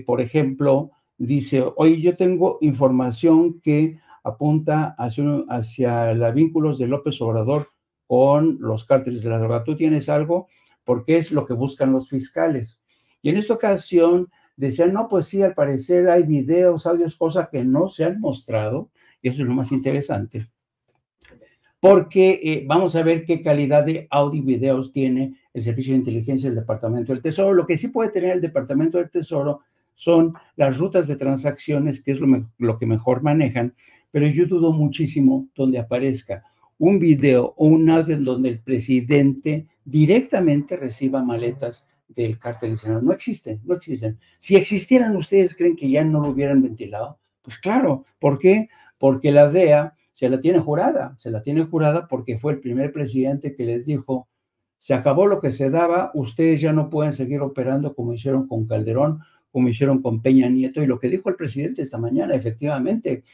Por ejemplo, dice, oye, yo tengo información que apunta hacia los vínculos de López Obrador con los cárteles de la droga. ¿Tú tienes algo? Porque es lo que buscan los fiscales. Y en esta ocasión decían, no, pues sí, al parecer hay videos, audios, cosas que no se han mostrado, y eso es lo más interesante, porque vamos a ver qué calidad de audio y videos tiene el Servicio de Inteligencia del Departamento del Tesoro. Lo que sí puede tener el Departamento del Tesoro son las rutas de transacciones, que es lo que mejor manejan, pero yo dudo muchísimo donde aparezca un video o un audio en donde el presidente directamente reciba maletas del cártel de Sinaloa. No existen, no existen. Si existieran, ¿ustedes creen que ya no lo hubieran ventilado? Pues claro. ¿Por qué? Porque la DEA se la tiene jurada porque fue el primer presidente que les dijo, se acabó lo que se daba, ustedes ya no pueden seguir operando como hicieron con Calderón, como hicieron con Peña Nieto, y lo que dijo el presidente esta mañana, efectivamente,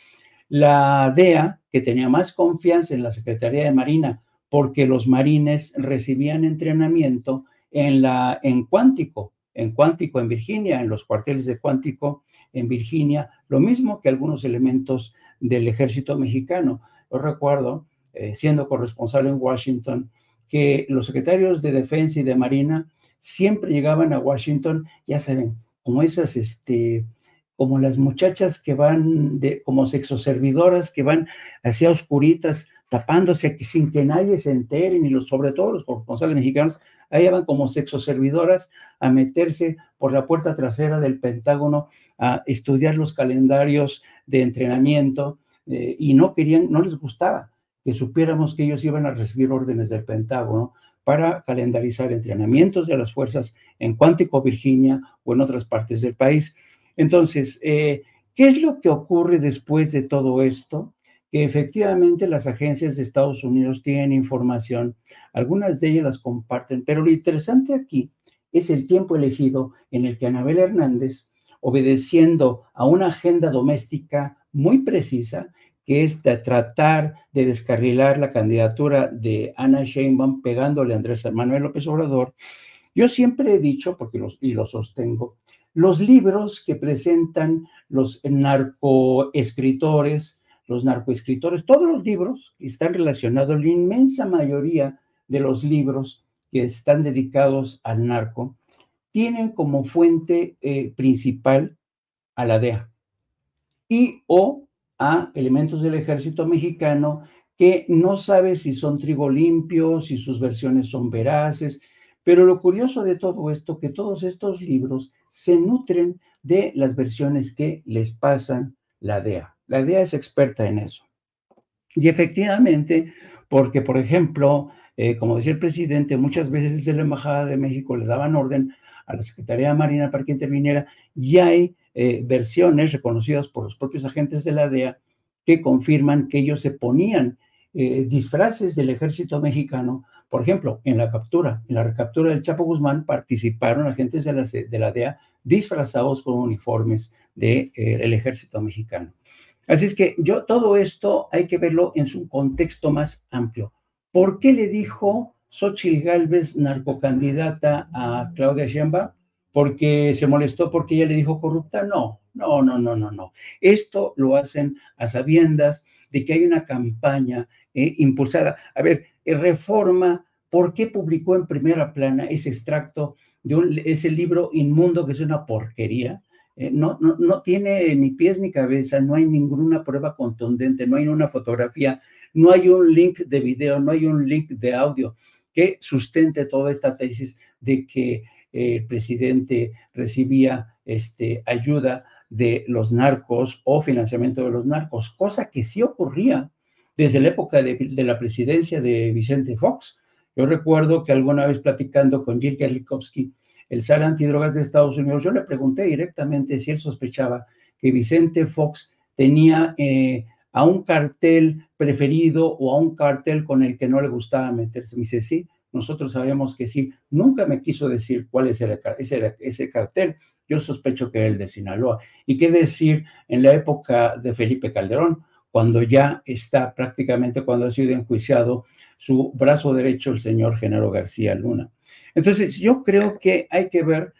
la DEA, que tenía más confianza en la Secretaría de Marina, porque los marines recibían entrenamiento en Cuántico, en Virginia, en los cuarteles de Cuántico, en Virginia, lo mismo que algunos elementos del ejército mexicano. Yo recuerdo, siendo corresponsal en Washington, que los secretarios de Defensa y de Marina siempre llegaban a Washington, ya saben, como esas, como las muchachas que van como sexoservidoras, que van hacia oscuritas, tapándose sin que nadie se entere, ni sobre todo los corresponsales mexicanos, ahí van como sexoservidoras a meterse por la puerta trasera del Pentágono a estudiar los calendarios de entrenamiento, y no les gustaba que supiéramos que ellos iban a recibir órdenes del Pentágono para calendarizar entrenamientos de las fuerzas en Cuántico, Virginia, o en otras partes del país. Entonces, ¿qué es lo que ocurre después de todo esto? Que efectivamente las agencias de Estados Unidos tienen información, algunas de ellas las comparten, pero lo interesante aquí es el tiempo elegido en el que Anabel Hernández, obedeciendo a una agenda doméstica muy precisa, que es de tratar de descarrilar la candidatura de Ana Sheinbaum pegándole a Andrés Manuel López Obrador. Yo siempre he dicho, y lo sostengo, los libros que presentan los narcoescritores, todos los libros que están relacionados, la inmensa mayoría de los libros que están dedicados al narco, tienen como fuente principal a la DEA y o a elementos del ejército mexicano que no sabe si son trigo limpio, si sus versiones son veraces, pero lo curioso de todo esto, que todos estos libros se nutren de las versiones que les pasan la DEA. La DEA es experta en eso. Y efectivamente, porque, por ejemplo, como decía el presidente, muchas veces desde la Embajada de México le daban orden a la Secretaría de Marina para que interviniera, y hay versiones reconocidas por los propios agentes de la DEA que confirman que ellos se ponían disfraces del ejército mexicano. Por ejemplo, en la recaptura del Chapo Guzmán participaron agentes de la DEA disfrazados con uniformes del ejército mexicano. Así es que todo esto hay que verlo en su contexto más amplio. ¿Por qué le dijo Xóchitl Gálvez narcocandidata a Claudia Sheinbaum? ¿Porque se molestó porque ella le dijo corrupta? No. Esto lo hacen a sabiendas de que hay una campaña impulsada. A ver, Reforma, ¿por qué publicó en primera plana ese extracto de ese libro inmundo que es una porquería? No tiene ni pies ni cabeza, no hay ninguna prueba contundente, no hay una fotografía, no hay un link de video, no hay un link de audio que sustente toda esta tesis de que el presidente recibía ayuda de los narcos o financiamiento de los narcos, cosa que sí ocurría desde la época de la presidencia de Vicente Fox. Yo recuerdo que alguna vez platicando con Jill Gerlikovsky, el zar antidrogas de Estados Unidos, yo le pregunté directamente si él sospechaba que Vicente Fox tenía a un cartel preferido o a un cartel con el que no le gustaba meterse. Me dice, sí, nosotros sabemos que sí. Nunca me quiso decir cuál es ese cartel. Yo sospecho que era el de Sinaloa. ¿Y qué decir en la época de Felipe Calderón, cuando ya está prácticamente, cuando ha sido enjuiciado su brazo derecho, el señor Genaro García Luna? Entonces, yo creo que hay que ver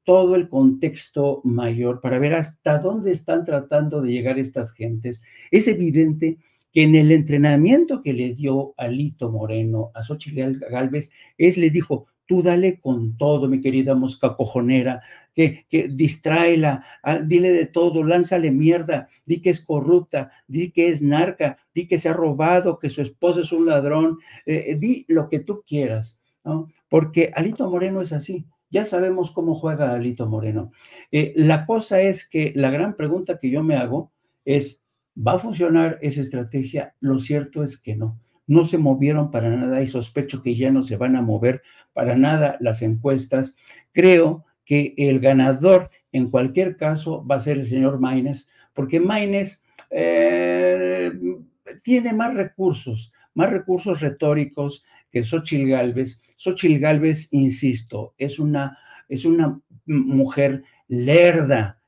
todo el contexto mayor para ver hasta dónde están tratando de llegar estas gentes. Es evidente que en el entrenamiento que le dio Alito Moreno a Xochitl Gálvez, le dijo, tú dale con todo, mi querida mosca cojonera, que distráela, dile de todo, lánzale mierda, di que es corrupta, di que es narca, di que se ha robado, que su esposo es un ladrón, di lo que tú quieras, ¿no? Porque Alito Moreno es así. Ya sabemos cómo juega Alito Moreno. La cosa es que la gran pregunta que yo me hago es, ¿va a funcionar esa estrategia? Lo cierto es que no. No se movieron para nada y sospecho que ya no se van a mover para nada las encuestas. Creo que el ganador en cualquier caso va a ser el señor Maínez, porque Maínez tiene más recursos retóricos que Xochitl Gálvez. Xochitl Gálvez, insisto, es una mujer lerda,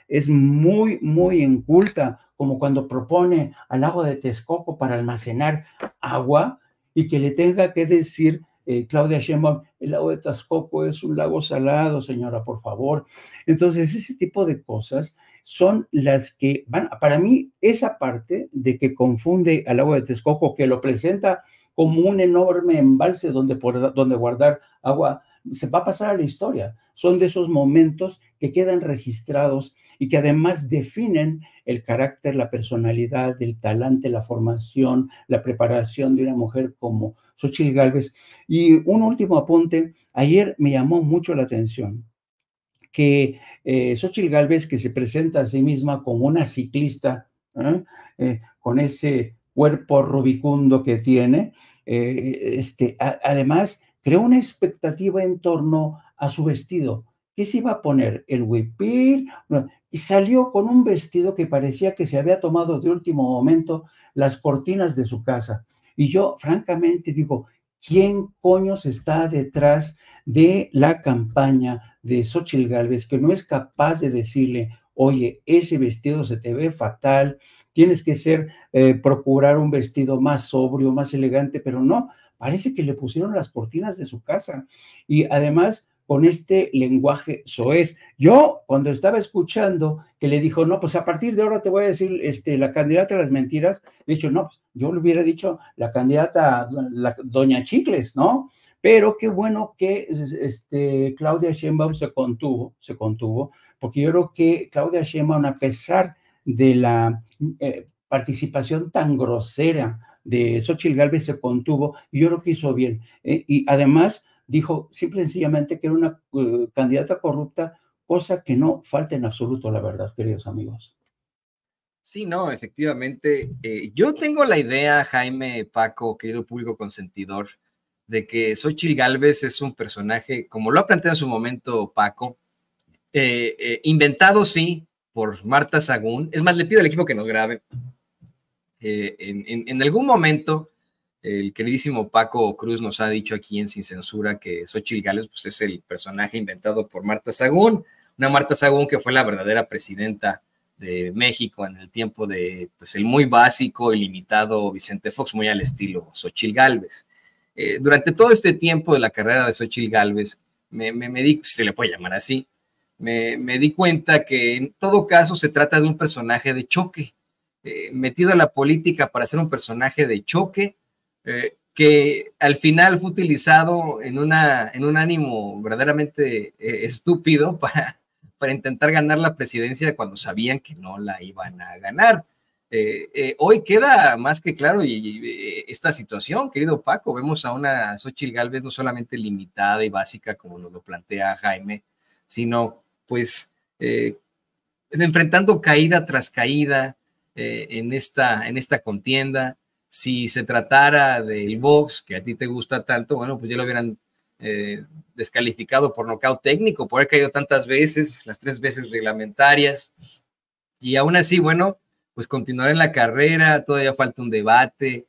es muy, muy inculta, como cuando propone al lago de Texcoco para almacenar agua y que le tenga que decir Claudia Sheinbaum, el lago de Texcoco es un lago salado, señora, por favor. Entonces, ese tipo de cosas son las que van, para mí, esa parte de que confunde al lago de Texcoco, que lo presenta como un enorme embalse donde guardar agua, se va a pasar a la historia. Son de esos momentos que quedan registrados y que además definen el carácter, la personalidad, el talante, la formación, la preparación de una mujer como Xochitl Gálvez. Y un último apunte, ayer me llamó mucho la atención que Xochitl Gálvez, que se presenta a sí misma como una ciclista, con ese cuerpo rubicundo que tiene, además creó una expectativa en torno a su vestido. ¿Qué se iba a poner? ¿El huipil? Y salió con un vestido que parecía que se había tomado de último momento las cortinas de su casa. Y yo, francamente, digo, ¿quién coños está detrás de la campaña de Xochitl Gálvez que no es capaz de decirle, oye, ese vestido se te ve fatal, tienes que procurar un vestido más sobrio, más elegante? Pero no, parece que le pusieron las cortinas de su casa y además con este lenguaje soez. Yo, cuando estaba escuchando que le dijo, no, pues a partir de ahora te voy a decir la candidata a las mentiras, le he dicho, no, pues yo le hubiera dicho la candidata, doña Chicles, ¿no? Pero qué bueno que Claudia Sheinbaum se contuvo, porque yo creo que Claudia Sheinbaum, a pesar de la participación tan grosera de Xochitl Gálvez, se contuvo y yo creo que hizo bien. Y además dijo simple y sencillamente que era una candidata corrupta, cosa que no falta en absoluto, la verdad, queridos amigos. Sí, no, efectivamente. Yo tengo la idea, Jaime, Paco, querido público consentidor, de que Xochitl Gálvez es un personaje, como lo ha planteado en su momento Paco, inventado, sí, por Marta Sagún. Es más, le pido al equipo que nos grabe. En algún momento, el queridísimo Paco Cruz nos ha dicho aquí en Sin Censura que Xochitl Gálvez pues, es el personaje inventado por Marta Sagún, una Marta Sagún que fue la verdadera presidenta de México en el tiempo de pues, el muy básico y limitado Vicente Fox, muy al estilo Xochitl Gálvez. Durante todo este tiempo de la carrera de Xochitl Gálvez, me di, si se le puede llamar así, me di cuenta que en todo caso se trata de un personaje de choque, metido a la política para ser un personaje de choque, que al final fue utilizado en un ánimo verdaderamente estúpido para intentar ganar la presidencia cuando sabían que no la iban a ganar. Hoy queda más que claro esta situación, querido Paco. Vemos a una Xochitl Gálvez no solamente limitada y básica como nos lo plantea Jaime, sino pues enfrentando caída tras caída en esta contienda. Si se tratara del box, que a ti te gusta tanto, bueno, pues ya lo hubieran descalificado por nocaut técnico, por haber caído tantas veces, las 3 veces reglamentarias. Y aún así, bueno, pues continuar en la carrera, todavía falta un debate.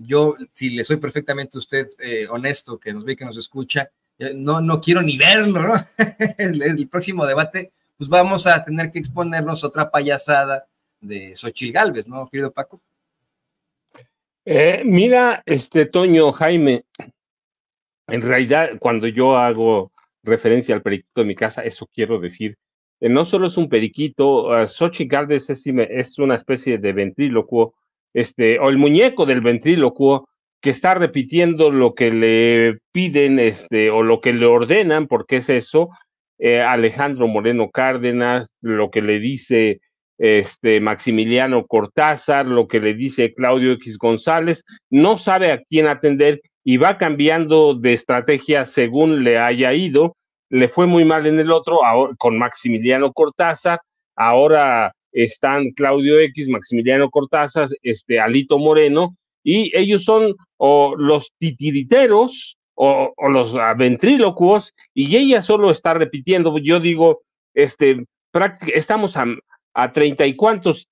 Yo, si le soy perfectamente a usted honesto, que nos ve, que nos escucha, no quiero ni verlo, ¿no? el próximo debate, pues vamos a tener que exponernos otra payasada de Xóchitl Gálvez, ¿no, querido Paco? Mira, Toño, Jaime, en realidad, cuando yo hago referencia al periquito de mi casa, eso quiero decir, no solo es un periquito, Xóchitl Gálvez es una especie de ventrílocuo, o el muñeco del ventrílocuo, que está repitiendo lo que le piden, o lo que le ordenan, porque es eso, Alejandro Moreno Cárdenas, lo que le dice Maximiliano Cortázar, lo que le dice Claudio X González, no sabe a quién atender y va cambiando de estrategia según le haya ido. Le fue muy mal en el otro, ahora, con Maximiliano Cortázar, ahora están Claudio X, Maximiliano Cortázar, Alito Moreno, y ellos son los titiriteros o los ventrílocuos, y ella solo está repitiendo. Yo digo, estamos a 30 y cuantos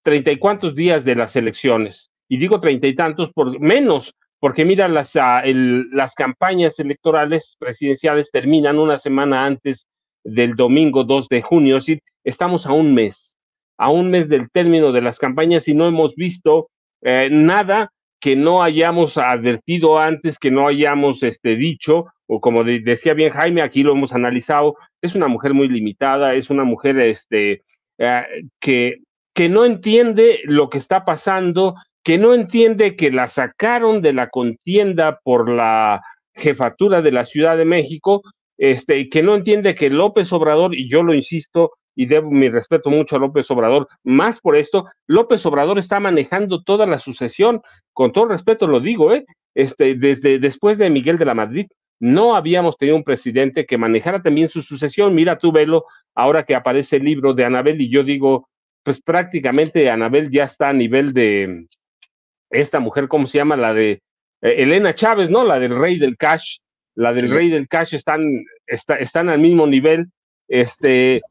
días de las elecciones, y digo 30 y tantos por menos, porque mira, las campañas electorales presidenciales terminan una semana antes del domingo 2 de junio, es decir, estamos a un mes del término de las campañas y no hemos visto nada que no hayamos advertido antes, que no hayamos dicho, o como decía bien Jaime, aquí lo hemos analizado, es una mujer muy limitada, es una mujer que no entiende lo que está pasando, que no entiende que la sacaron de la contienda por la jefatura de la Ciudad de México, que no entiende que López Obrador, y yo lo insisto, y debo mi respeto mucho a López Obrador, más por esto, López Obrador está manejando toda la sucesión, con todo respeto lo digo, desde después de Miguel de la Madrid, no habíamos tenido un presidente que manejara también su sucesión. Mira tú, velo, ahora que aparece el libro de Anabel, y yo digo, pues prácticamente Anabel ya está a nivel de esta mujer, ¿cómo se llama? La de Elena Chávez, ¿no? La del Rey del Cash, Rey del Cash están al mismo nivel. El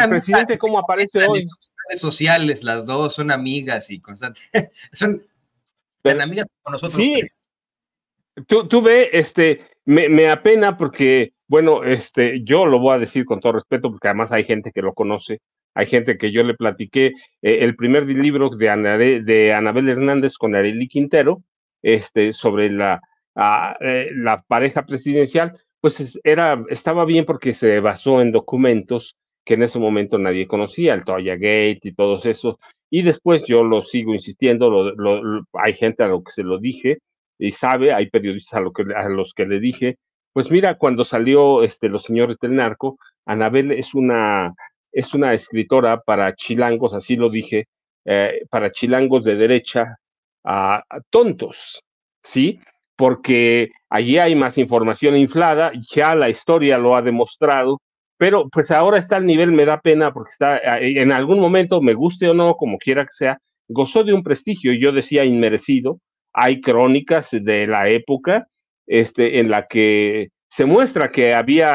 presidente, ¿cómo aparece hoy? En redes sociales, las dos son amigas y constantes. Son amigas con nosotros. Sí, tú ve, me apena porque, bueno, yo lo voy a decir con todo respeto, porque además hay gente que lo conoce, hay gente que yo le platiqué el primer libro de Anabel Hernández con Arely Quintero, sobre la pareja presidencial, pues estaba bien porque se basó en documentos que en ese momento nadie conocía, el Toya Gate y todos esos, y después yo lo sigo insistiendo, hay gente a lo que se lo dije, y sabe, hay periodistas a los que le dije, pues mira, cuando salió Los Señores del Narco, Anabel es una escritora para chilangos, así lo dije, para chilangos de derecha, tontos, ¿sí? Porque allí hay más información inflada, ya la historia lo ha demostrado, pero pues ahora está al nivel, me da pena, porque está en algún momento, me guste o no, como quiera que sea, gozó de un prestigio, yo decía inmerecido. Hay crónicas de la época en la que se muestra que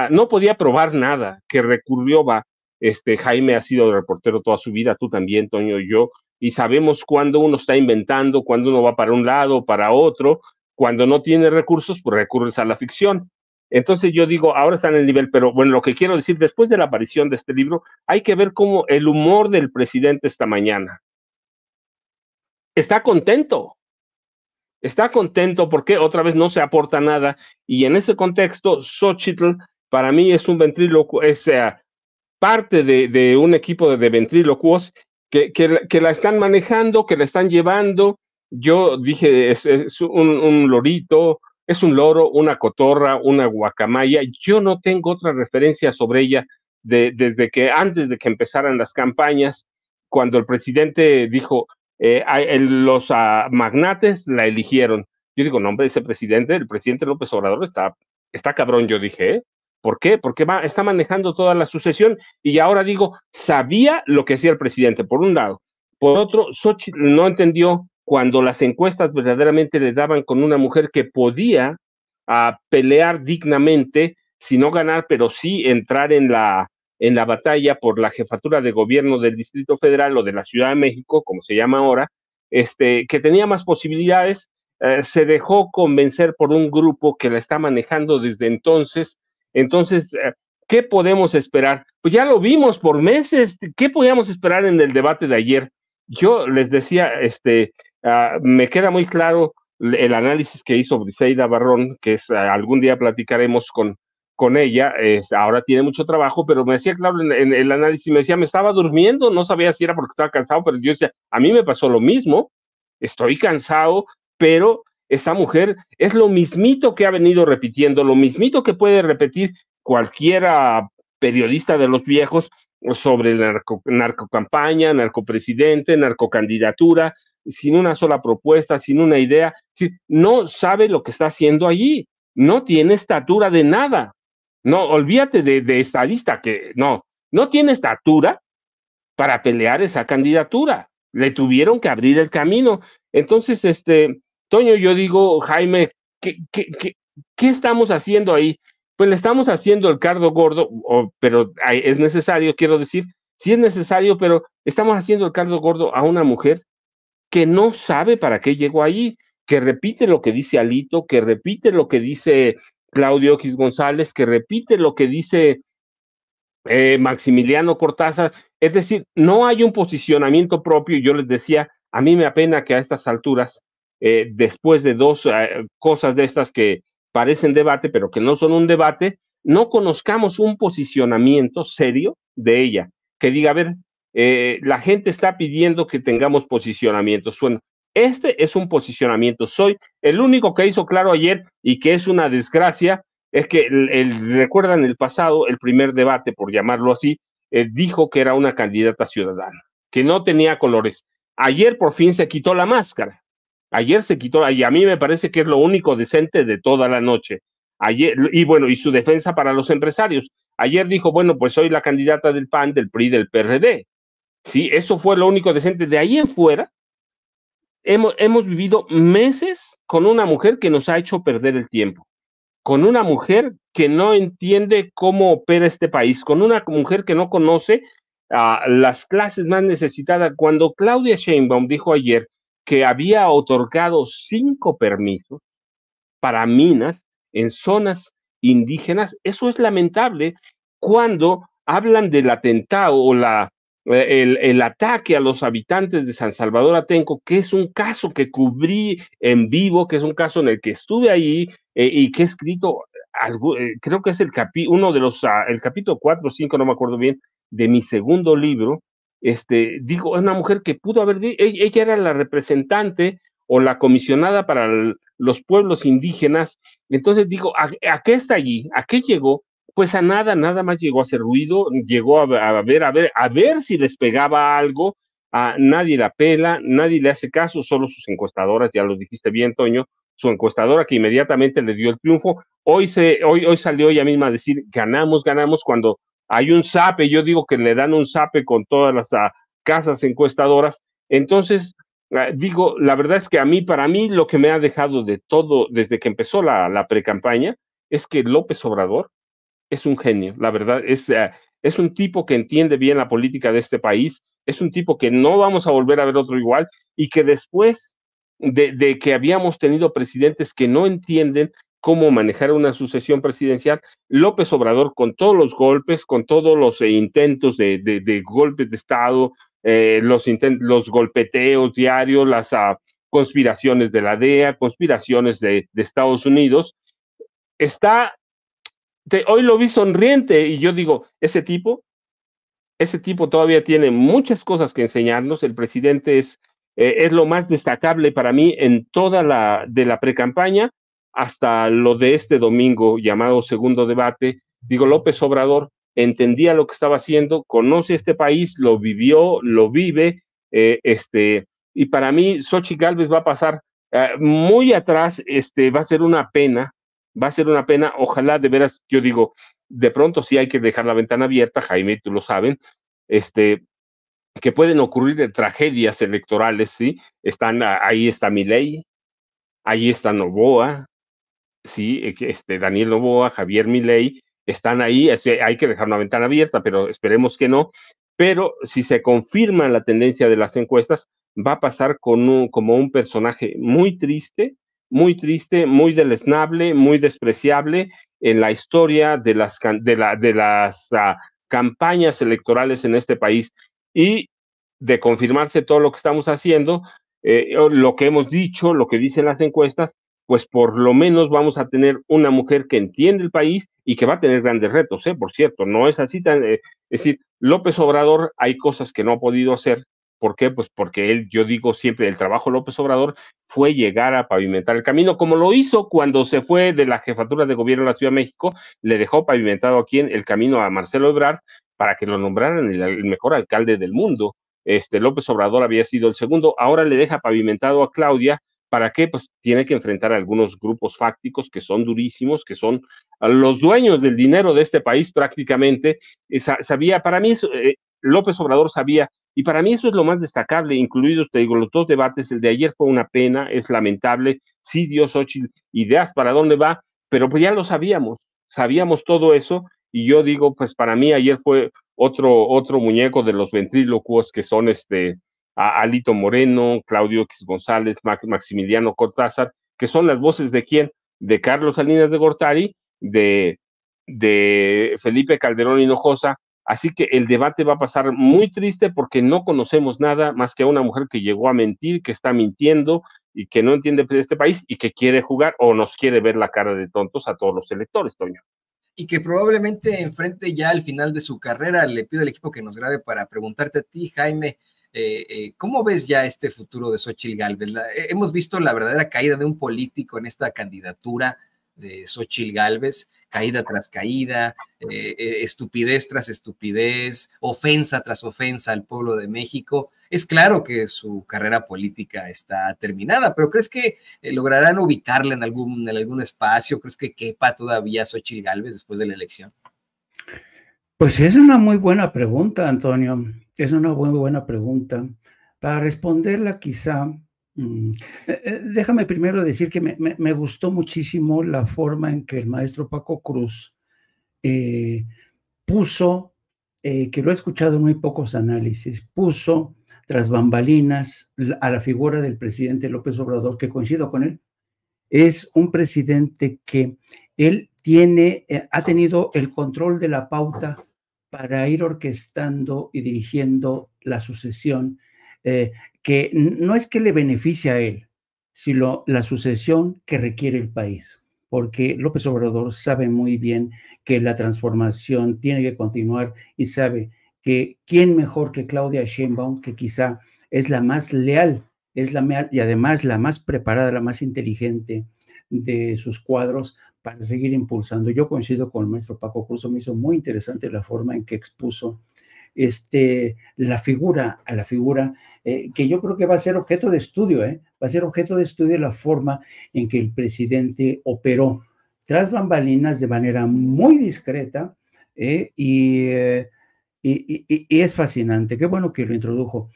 no podía probar nada, que recurrió, Jaime ha sido reportero toda su vida, tú también, Toño, y yo, y sabemos cuándo uno está inventando, cuándo uno va para un lado, para otro, cuando no tiene recursos, pues recurres a la ficción. Entonces yo digo, ahora está en el nivel, pero bueno, lo que quiero decir, después de la aparición de este libro, hay que ver cómo el humor del presidente esta mañana. Está contento porque otra vez no se aporta nada, y en ese contexto, Xóchitl para mí es un ventrílocuo, es parte de un equipo de ventrílocuos que la están manejando, que la están llevando. Yo dije, es un lorito, es un loro, una cotorra, una guacamaya. Yo no tengo otra referencia sobre ella desde que antes de que empezaran las campañas, cuando el presidente dijo, los magnates la eligieron. Yo digo, no, hombre, el presidente López Obrador está cabrón, yo dije, ¿Por qué? Porque está manejando toda la sucesión y ahora digo, sabía lo que hacía el presidente, por un lado. Por otro, Xochitl no entendió cuando las encuestas verdaderamente le daban con una mujer que podía pelear dignamente, si no ganar, pero sí entrar en la batalla por la jefatura de gobierno del Distrito Federal o de la Ciudad de México, como se llama ahora, que tenía más posibilidades, se dejó convencer por un grupo que la está manejando desde entonces. Entonces, ¿qué podemos esperar? Pues ya lo vimos por meses. ¿Qué podíamos esperar en el debate de ayer? Yo les decía, me queda muy claro el análisis que hizo Briseida Barrón, que algún día platicaremos con ella. Ahora tiene mucho trabajo, pero me decía claro en el análisis, me decía, me estaba durmiendo, no sabía si era porque estaba cansado, pero yo decía, a mí me pasó lo mismo, estoy cansado, pero esta mujer es lo mismito que ha venido repitiendo, lo mismito que puede repetir cualquiera periodista de los viejos sobre la narcocampaña, narcopresidente, narcocandidatura, sin una sola propuesta, sin una idea. No sabe lo que está haciendo allí, no tiene estatura de nada. No, olvídate de estadista, que no tiene estatura para pelear esa candidatura. Le tuvieron que abrir el camino. Entonces, Toño, yo digo, Jaime, ¿qué estamos haciendo ahí? Pues le estamos haciendo el caldo gordo, pero es necesario, quiero decir, sí es necesario, pero estamos haciendo el caldo gordo a una mujer que no sabe para qué llegó ahí, que repite lo que dice Alito, que repite lo que dice Claudio X González, que repite lo que dice Maximiliano Cortázar. Es decir, no hay un posicionamiento propio. Yo les decía, a mí me apena que a estas alturas, después de dos cosas de estas que parecen debate, pero que no son un debate, no conozcamos un posicionamiento serio de ella, que diga, a ver, la gente está pidiendo que tengamos posicionamientos. Bueno, este es un posicionamiento. Soy el único que hizo claro ayer, y que es una desgracia, es que recuerdan el pasado, el primer debate, por llamarlo así, dijo que era una candidata ciudadana, que no tenía colores. Ayer por fin se quitó la máscara. Ayer se quitó, y a mí me parece que es lo único decente de toda la noche. Ayer, y bueno, y su defensa para los empresarios. Ayer dijo, bueno, pues soy la candidata del PAN, del PRI, del PRD. Sí, eso fue lo único decente. De ahí en fuera, hemos vivido meses con una mujer que nos ha hecho perder el tiempo, con una mujer que no entiende cómo opera este país, con una mujer que no conoce las clases más necesitadas. Cuando Claudia Sheinbaum dijo ayer que había otorgado 5 permisos para minas en zonas indígenas, eso es lamentable. Cuando hablan del atentado o el ataque a los habitantes de San Salvador Atenco, que es un caso que cubrí en vivo, que es un caso en el que estuve ahí y que he escrito, creo que es uno de los, el capítulo 4 o 5, no me acuerdo bien, de mi segundo libro. Digo, es una mujer que pudo haber, ella era la representante o la comisionada para los pueblos indígenas. Entonces digo, ¿a qué está allí? ¿A qué llegó? Pues a nada más llegó a hacer ruido, llegó a ver si les pegaba algo. Nadie la pela, nadie le hace caso, solo sus encuestadoras, ya lo dijiste bien, Toño, su encuestadora que inmediatamente le dio el triunfo. Hoy salió ella misma a decir, ganamos, cuando hay un zape. Yo digo que le dan un zape con todas las casas encuestadoras. Entonces, digo, la verdad es que para mí, lo que me ha dejado de todo, desde que empezó la precampaña, es que López Obrador es un genio. La verdad, es un tipo que entiende bien la política de este país, es un tipo que no vamos a volver a ver otro igual, y que después de que habíamos tenido presidentes que no entienden cómo manejar una sucesión presidencial, López Obrador, con todos los golpes, con todos los intentos de golpes de Estado, los golpeteos diarios, las conspiraciones de la DEA, conspiraciones de Estados Unidos, hoy lo vi sonriente, y yo digo, ese tipo todavía tiene muchas cosas que enseñarnos. El presidente es lo más destacable para mí en toda de la precampaña hasta lo de este domingo llamado segundo debate. Digo, López Obrador entendía lo que estaba haciendo, conoce este país, lo vivió, lo vive, y para mí Xochitl Gálvez va a pasar muy atrás. Va a ser una pena Va a ser una pena, ojalá de veras, yo digo, de pronto sí hay que dejar la ventana abierta, Jaime, tú lo saben, que pueden ocurrir tragedias electorales, ¿sí? Ahí está Milei, ahí está Noboa, sí, Daniel Noboa, Javier Milei, están ahí, hay que dejar una ventana abierta, pero esperemos que no. Pero si se confirma la tendencia de las encuestas, va a pasar como un personaje muy triste, muy deleznable, muy despreciable en la historia de las campañas electorales en este país. Y de confirmarse todo lo que estamos haciendo, lo que hemos dicho, lo que dicen las encuestas, pues por lo menos vamos a tener una mujer que entiende el país y que va a tener grandes retos, por cierto, no es así tan, es decir, López Obrador hay cosas que no ha podido hacer. ¿Por qué? Pues porque él, yo digo siempre, el trabajo de López Obrador fue llegar a pavimentar el camino, como lo hizo cuando se fue de la jefatura de gobierno de la Ciudad de México, le dejó pavimentado aquí el camino a Marcelo Ebrard para que lo nombraran el mejor alcalde del mundo. López Obrador había sido el segundo, ahora le deja pavimentado a Claudia. ¿Para qué? Pues tiene que enfrentar a algunos grupos fácticos que son durísimos, que son los dueños del dinero de este país prácticamente. Sabía, para mí, López Obrador sabía, y para mí eso es lo más destacable, incluidos, te digo, los dos debates. El de ayer fue una pena, es lamentable, sí dio Xochitl ideas para dónde va, pero pues ya lo sabíamos todo eso, y yo digo, pues para mí ayer fue otro muñeco de los ventrílocuos que son a Alito Moreno, Claudio X González, Maximiliano Cortázar, que son las voces de quién, de Carlos Salinas de Gortari, de Felipe Calderón Hinojosa. Así que el debate va a pasar muy triste porque no conocemos nada más que a una mujer que llegó a mentir, que está mintiendo y que no entiende este país y que quiere jugar o nos quiere ver la cara de tontos a todos los electores, Toño. Y que probablemente enfrente ya al final de su carrera. Le pido al equipo que nos grabe para preguntarte a ti, Jaime, ¿cómo ves ya este futuro de Xóchitl Gálvez? Hemos visto la verdadera caída de un político en esta candidatura de Xóchitl Gálvez, caída tras caída, estupidez tras estupidez, ofensa tras ofensa al pueblo de México. Es claro que su carrera política está terminada, pero ¿crees que lograrán ubicarla en algún espacio? ¿Crees que quepa todavía Xóchitl Gálvez después de la elección? Pues es una muy buena pregunta, Antonio. Es una muy buena pregunta. Para responderla quizá, déjame primero decir que me gustó muchísimo la forma en que el maestro Paco Cruz puso, que lo he escuchado en muy pocos análisis, puso tras bambalinas a la figura del presidente López Obrador, que coincido con él. Es un presidente que él ha tenido el control de la pauta para ir orquestando y dirigiendo la sucesión, que no es que le beneficie a él, sino la sucesión que requiere el país, porque López Obrador sabe muy bien que la transformación tiene que continuar y sabe que quién mejor que Claudia Sheinbaum, que quizá es la más leal, y además la más preparada, la más inteligente de sus cuadros para seguir impulsando. Yo coincido con el maestro Paco Cruz, me hizo muy interesante la forma en que expuso la figura, que yo creo que va a ser objeto de estudio, va a ser objeto de estudio la forma en que el presidente operó tras bambalinas de manera muy discreta, y es fascinante. Qué bueno que lo introdujo.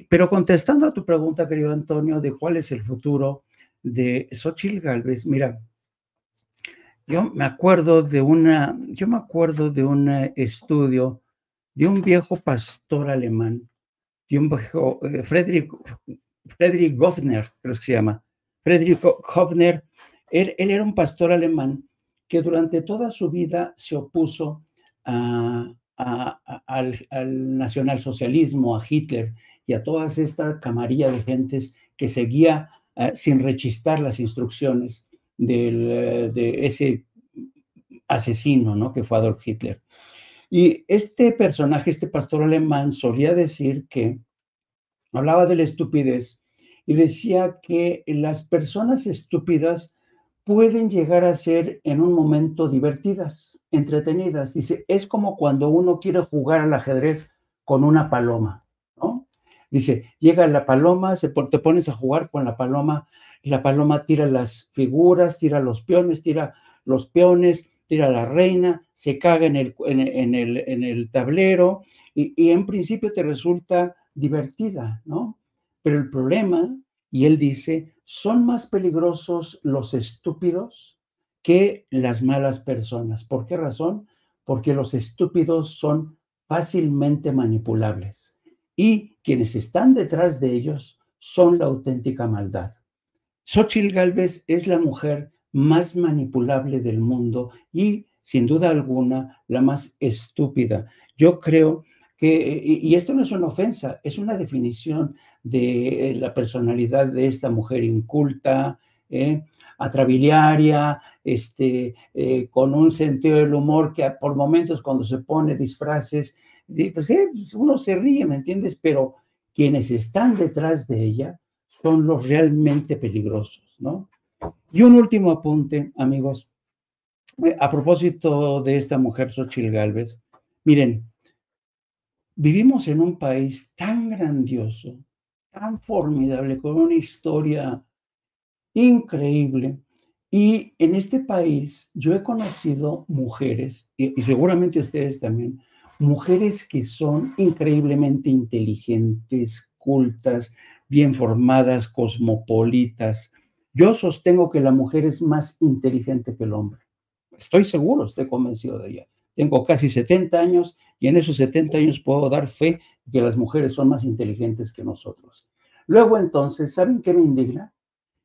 Pero contestando a tu pregunta, querido Antonio, de cuál es el futuro de Xóchitl Gálvez, mira, yo me acuerdo de un estudio de un viejo pastor alemán, de un viejo, Friedrich Höffner, creo que se llama. Friedrich Höffner, él era un pastor alemán que durante toda su vida se opuso al nacionalsocialismo, a Hitler y a toda esta camarilla de gentes que seguía sin rechistar las instrucciones de ese asesino, ¿no?, que fue Adolf Hitler. Y este personaje, este pastor alemán, solía decir que hablaba de la estupidez y decía que las personas estúpidas pueden llegar a ser en un momento divertidas, entretenidas. Dice, es como cuando uno quiere jugar al ajedrez con una paloma, ¿no? Dice, llega la paloma, te pones a jugar con la paloma tira las figuras, tira los peones, tira los peones, tira la reina, se caga en el tablero y en principio te resulta divertida, ¿no? Pero el problema, y él dice, son más peligrosos los estúpidos que las malas personas. ¿Por qué razón? Porque los estúpidos son fácilmente manipulables y quienes están detrás de ellos son la auténtica maldad. Xóchitl Gálvez es la mujer más manipulable del mundo y, sin duda alguna, la más estúpida. Yo creo que, y esto no es una ofensa, es una definición de la personalidad de esta mujer inculta, atrabiliaria, con un sentido del humor que por momentos cuando se pone disfraces, pues uno se ríe, ¿me entiendes? Pero quienes están detrás de ella son los realmente peligrosos, ¿no? Y un último apunte, amigos, a propósito de esta mujer Xóchitl Gálvez. Miren, vivimos en un país tan grandioso, tan formidable, con una historia increíble. Y en este país yo he conocido mujeres, y seguramente ustedes también, mujeres que son increíblemente inteligentes, cultas, bien formadas, cosmopolitas. Yo sostengo que la mujer es más inteligente que el hombre. Estoy seguro, estoy convencido de ella. Tengo casi 70 años y en esos 70 años puedo dar fe de que las mujeres son más inteligentes que nosotros. Luego entonces, ¿saben qué me indigna?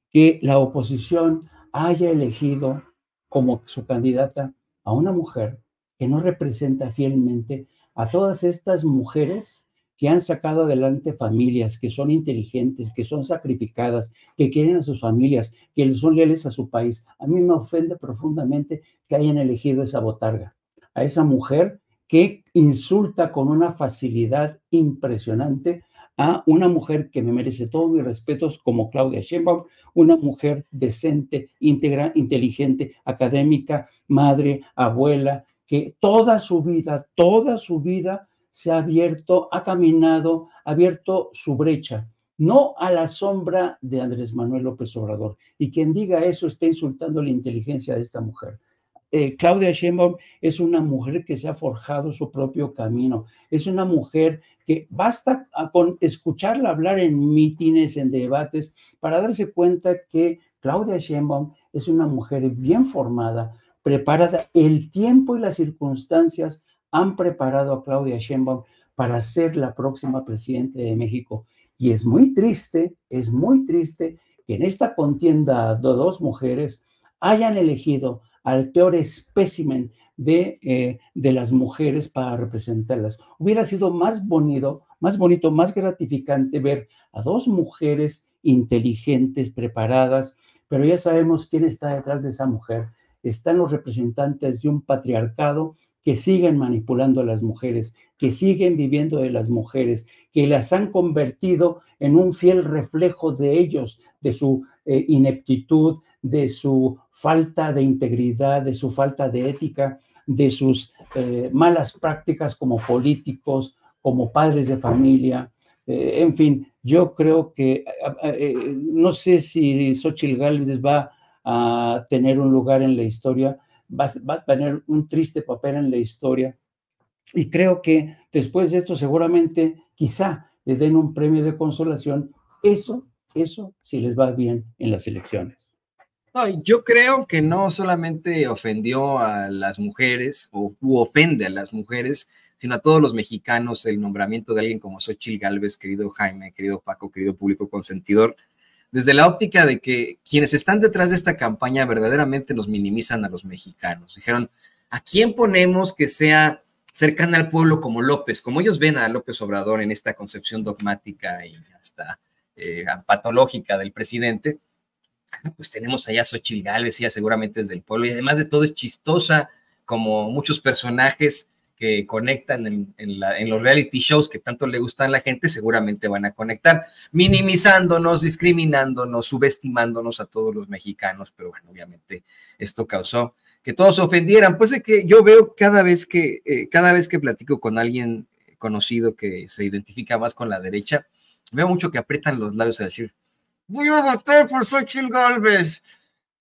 Que la oposición haya elegido como su candidata a una mujer que no representa fielmente a todas estas mujeres que han sacado adelante familias, que son inteligentes, que son sacrificadas, que quieren a sus familias, que son leales a su país. A mí me ofende profundamente que hayan elegido esa botarga, a esa mujer que insulta con una facilidad impresionante a una mujer que me merece todos mis respetos como Claudia Sheinbaum, una mujer decente, íntegra, inteligente, académica, madre, abuela, que toda su vida se ha abierto, ha caminado, ha abierto su brecha, no a la sombra de Andrés Manuel López Obrador. Y quien diga eso está insultando la inteligencia de esta mujer. Claudia Sheinbaum es una mujer que se ha forjado su propio camino, es una mujer que basta con escucharla hablar en mítines, en debates, para darse cuenta que Claudia Sheinbaum es una mujer bien formada, preparada. El tiempo y las circunstancias han preparado a Claudia Sheinbaum para ser la próxima presidenta de México. Y es muy triste que en esta contienda de dos mujeres hayan elegido al peor espécimen de las mujeres para representarlas. Hubiera sido más bonito, más gratificante ver a dos mujeres inteligentes, preparadas, pero ya sabemos quién está detrás de esa mujer. Están los representantes de un patriarcado que siguen manipulando a las mujeres, que siguen viviendo de las mujeres, que las han convertido en un fiel reflejo de ellos, de su ineptitud, de su falta de integridad, de su falta de ética, de sus malas prácticas como políticos, como padres de familia. En fin, yo creo que no sé si Xóchitl Gálvez va a tener un lugar en la historia, va a tener un triste papel en la historia. Y creo que después de esto seguramente quizá le den un premio de consolación. Eso si les va bien en las elecciones. No, yo creo que no solamente ofendió a las mujeres u ofende a las mujeres, sino a todos los mexicanos el nombramiento de alguien como Xóchitl Gálvez, querido Jaime, querido Paco, querido público consentidor, desde la óptica de que quienes están detrás de esta campaña verdaderamente nos minimizan a los mexicanos. Dijeron, ¿a quién ponemos que sea cercana al pueblo como López? Como ellos ven a López Obrador en esta concepción dogmática y hasta patológica del presidente, pues tenemos allá a Xóchitl Gálvez, ella seguramente es del pueblo, y además de todo es chistosa, como muchos personajes que conectan en los reality shows que tanto le gustan a la gente, seguramente van a conectar, minimizándonos, discriminándonos, subestimándonos a todos los mexicanos, pero bueno, obviamente esto causó que todos se ofendieran. Pues es que yo veo cada vez que platico con alguien conocido que se identifica más con la derecha, veo mucho que aprietan los labios a decir, voy a votar por Xóchitl Gálvez.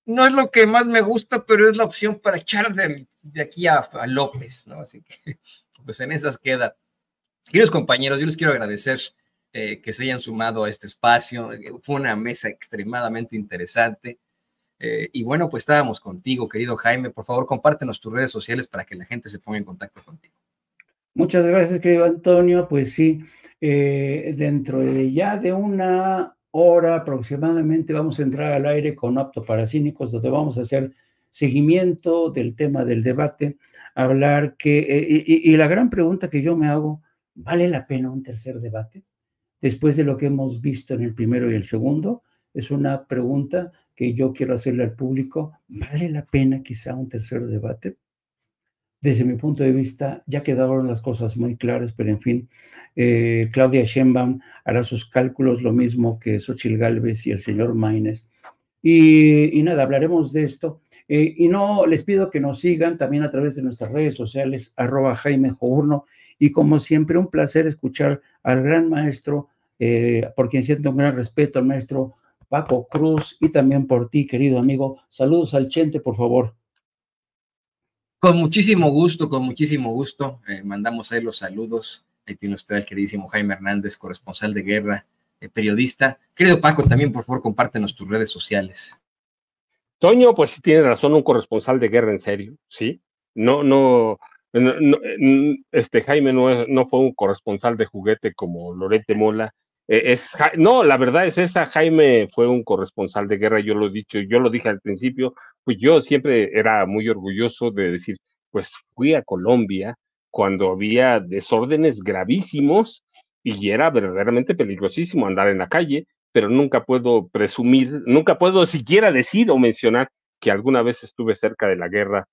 no es lo que más me gusta, pero es la opción para echar de aquí a López, ¿no? Así que, pues en esas queda. Queridos compañeros, yo les quiero agradecer que se hayan sumado a este espacio. Fue una mesa extremadamente interesante. Y bueno, pues estábamos contigo, querido Jaime. Por favor, compártenos tus redes sociales para que la gente se ponga en contacto contigo. Muchas gracias, querido Antonio. Pues sí, dentro de ya de una hora aproximadamente vamos a entrar al aire con Apto para Cínicos, donde vamos a hacer seguimiento del tema del debate, hablar y la gran pregunta que yo me hago, ¿vale la pena un tercer debate? Después de lo que hemos visto en el primero y el segundo, es una pregunta que yo quiero hacerle al público. ¿Vale la pena quizá un tercer debate? Desde mi punto de vista, ya quedaron las cosas muy claras, pero en fin, Claudia Sheinbaum hará sus cálculos, lo mismo que Xóchitl Gálvez y el señor Maínez. Y nada, hablaremos de esto. Y no, les pido que nos sigan también a través de nuestras redes sociales, @JaimeJourno. Y como siempre, un placer escuchar al gran maestro, por quien siento un gran respeto, al maestro Paco Cruz, y también por ti, querido amigo. Saludos al Chente, por favor. Con muchísimo gusto, con muchísimo gusto. Mandamos ahí los saludos. Ahí tiene usted al queridísimo Jaime Hernández, corresponsal de guerra, periodista. Querido Paco, también por favor compártenos tus redes sociales. Toño, pues sí tiene razón, un corresponsal de guerra en serio, ¿sí? Jaime no fue un corresponsal de juguete como Loret de Mola. No, la verdad es esa, Jaime fue un corresponsal de guerra, yo lo he dicho, yo lo dije al principio, pues yo siempre era muy orgulloso de decir, pues fui a Colombia cuando había desórdenes gravísimos y era verdaderamente peligrosísimo andar en la calle, pero nunca puedo presumir, nunca puedo siquiera decir o mencionar que alguna vez estuve cerca de la guerra,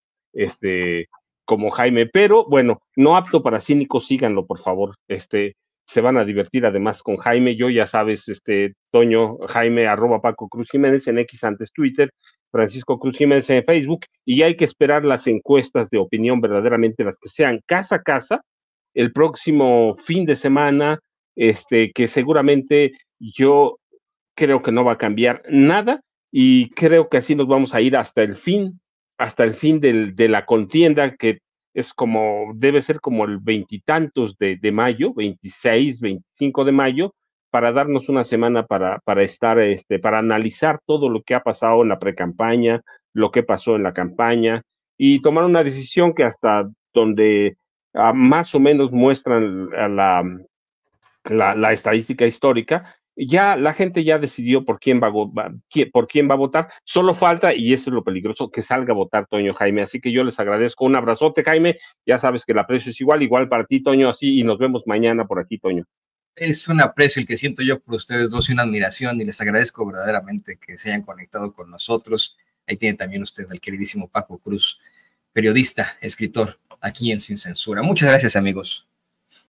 como Jaime, pero bueno, no apto para cínicos, síganlo por favor, se van a divertir además con Jaime. Yo ya sabes, Toño, Jaime, @Paco Cruz Jiménez en X, antes Twitter, Francisco Cruz Jiménez en Facebook, y hay que esperar las encuestas de opinión, verdaderamente las que sean casa a casa, el próximo fin de semana, que seguramente yo creo que no va a cambiar nada, y creo que así nos vamos a ir hasta el fin de la contienda, que es debe ser como el 20 y tantos de mayo, 26, 25 de mayo, para darnos una semana para estar, para analizar todo lo que ha pasado en la precampaña, lo que pasó en la campaña, y tomar una decisión que hasta donde más o menos muestran la estadística histórica, ya la gente ya decidió por quién va a votar. Solo falta, y eso es lo peligroso, que salga a votar Toño, Jaime. Así que yo les agradezco, un abrazote, Jaime. Ya sabes que el aprecio es igual para ti, Toño, así, y nos vemos mañana por aquí, Toño. Es un aprecio el que siento yo por ustedes dos y una admiración, y les agradezco verdaderamente que se hayan conectado con nosotros. Ahí tiene también usted al queridísimo Paco Cruz, periodista, escritor, aquí en Sin Censura. Muchas gracias, amigos.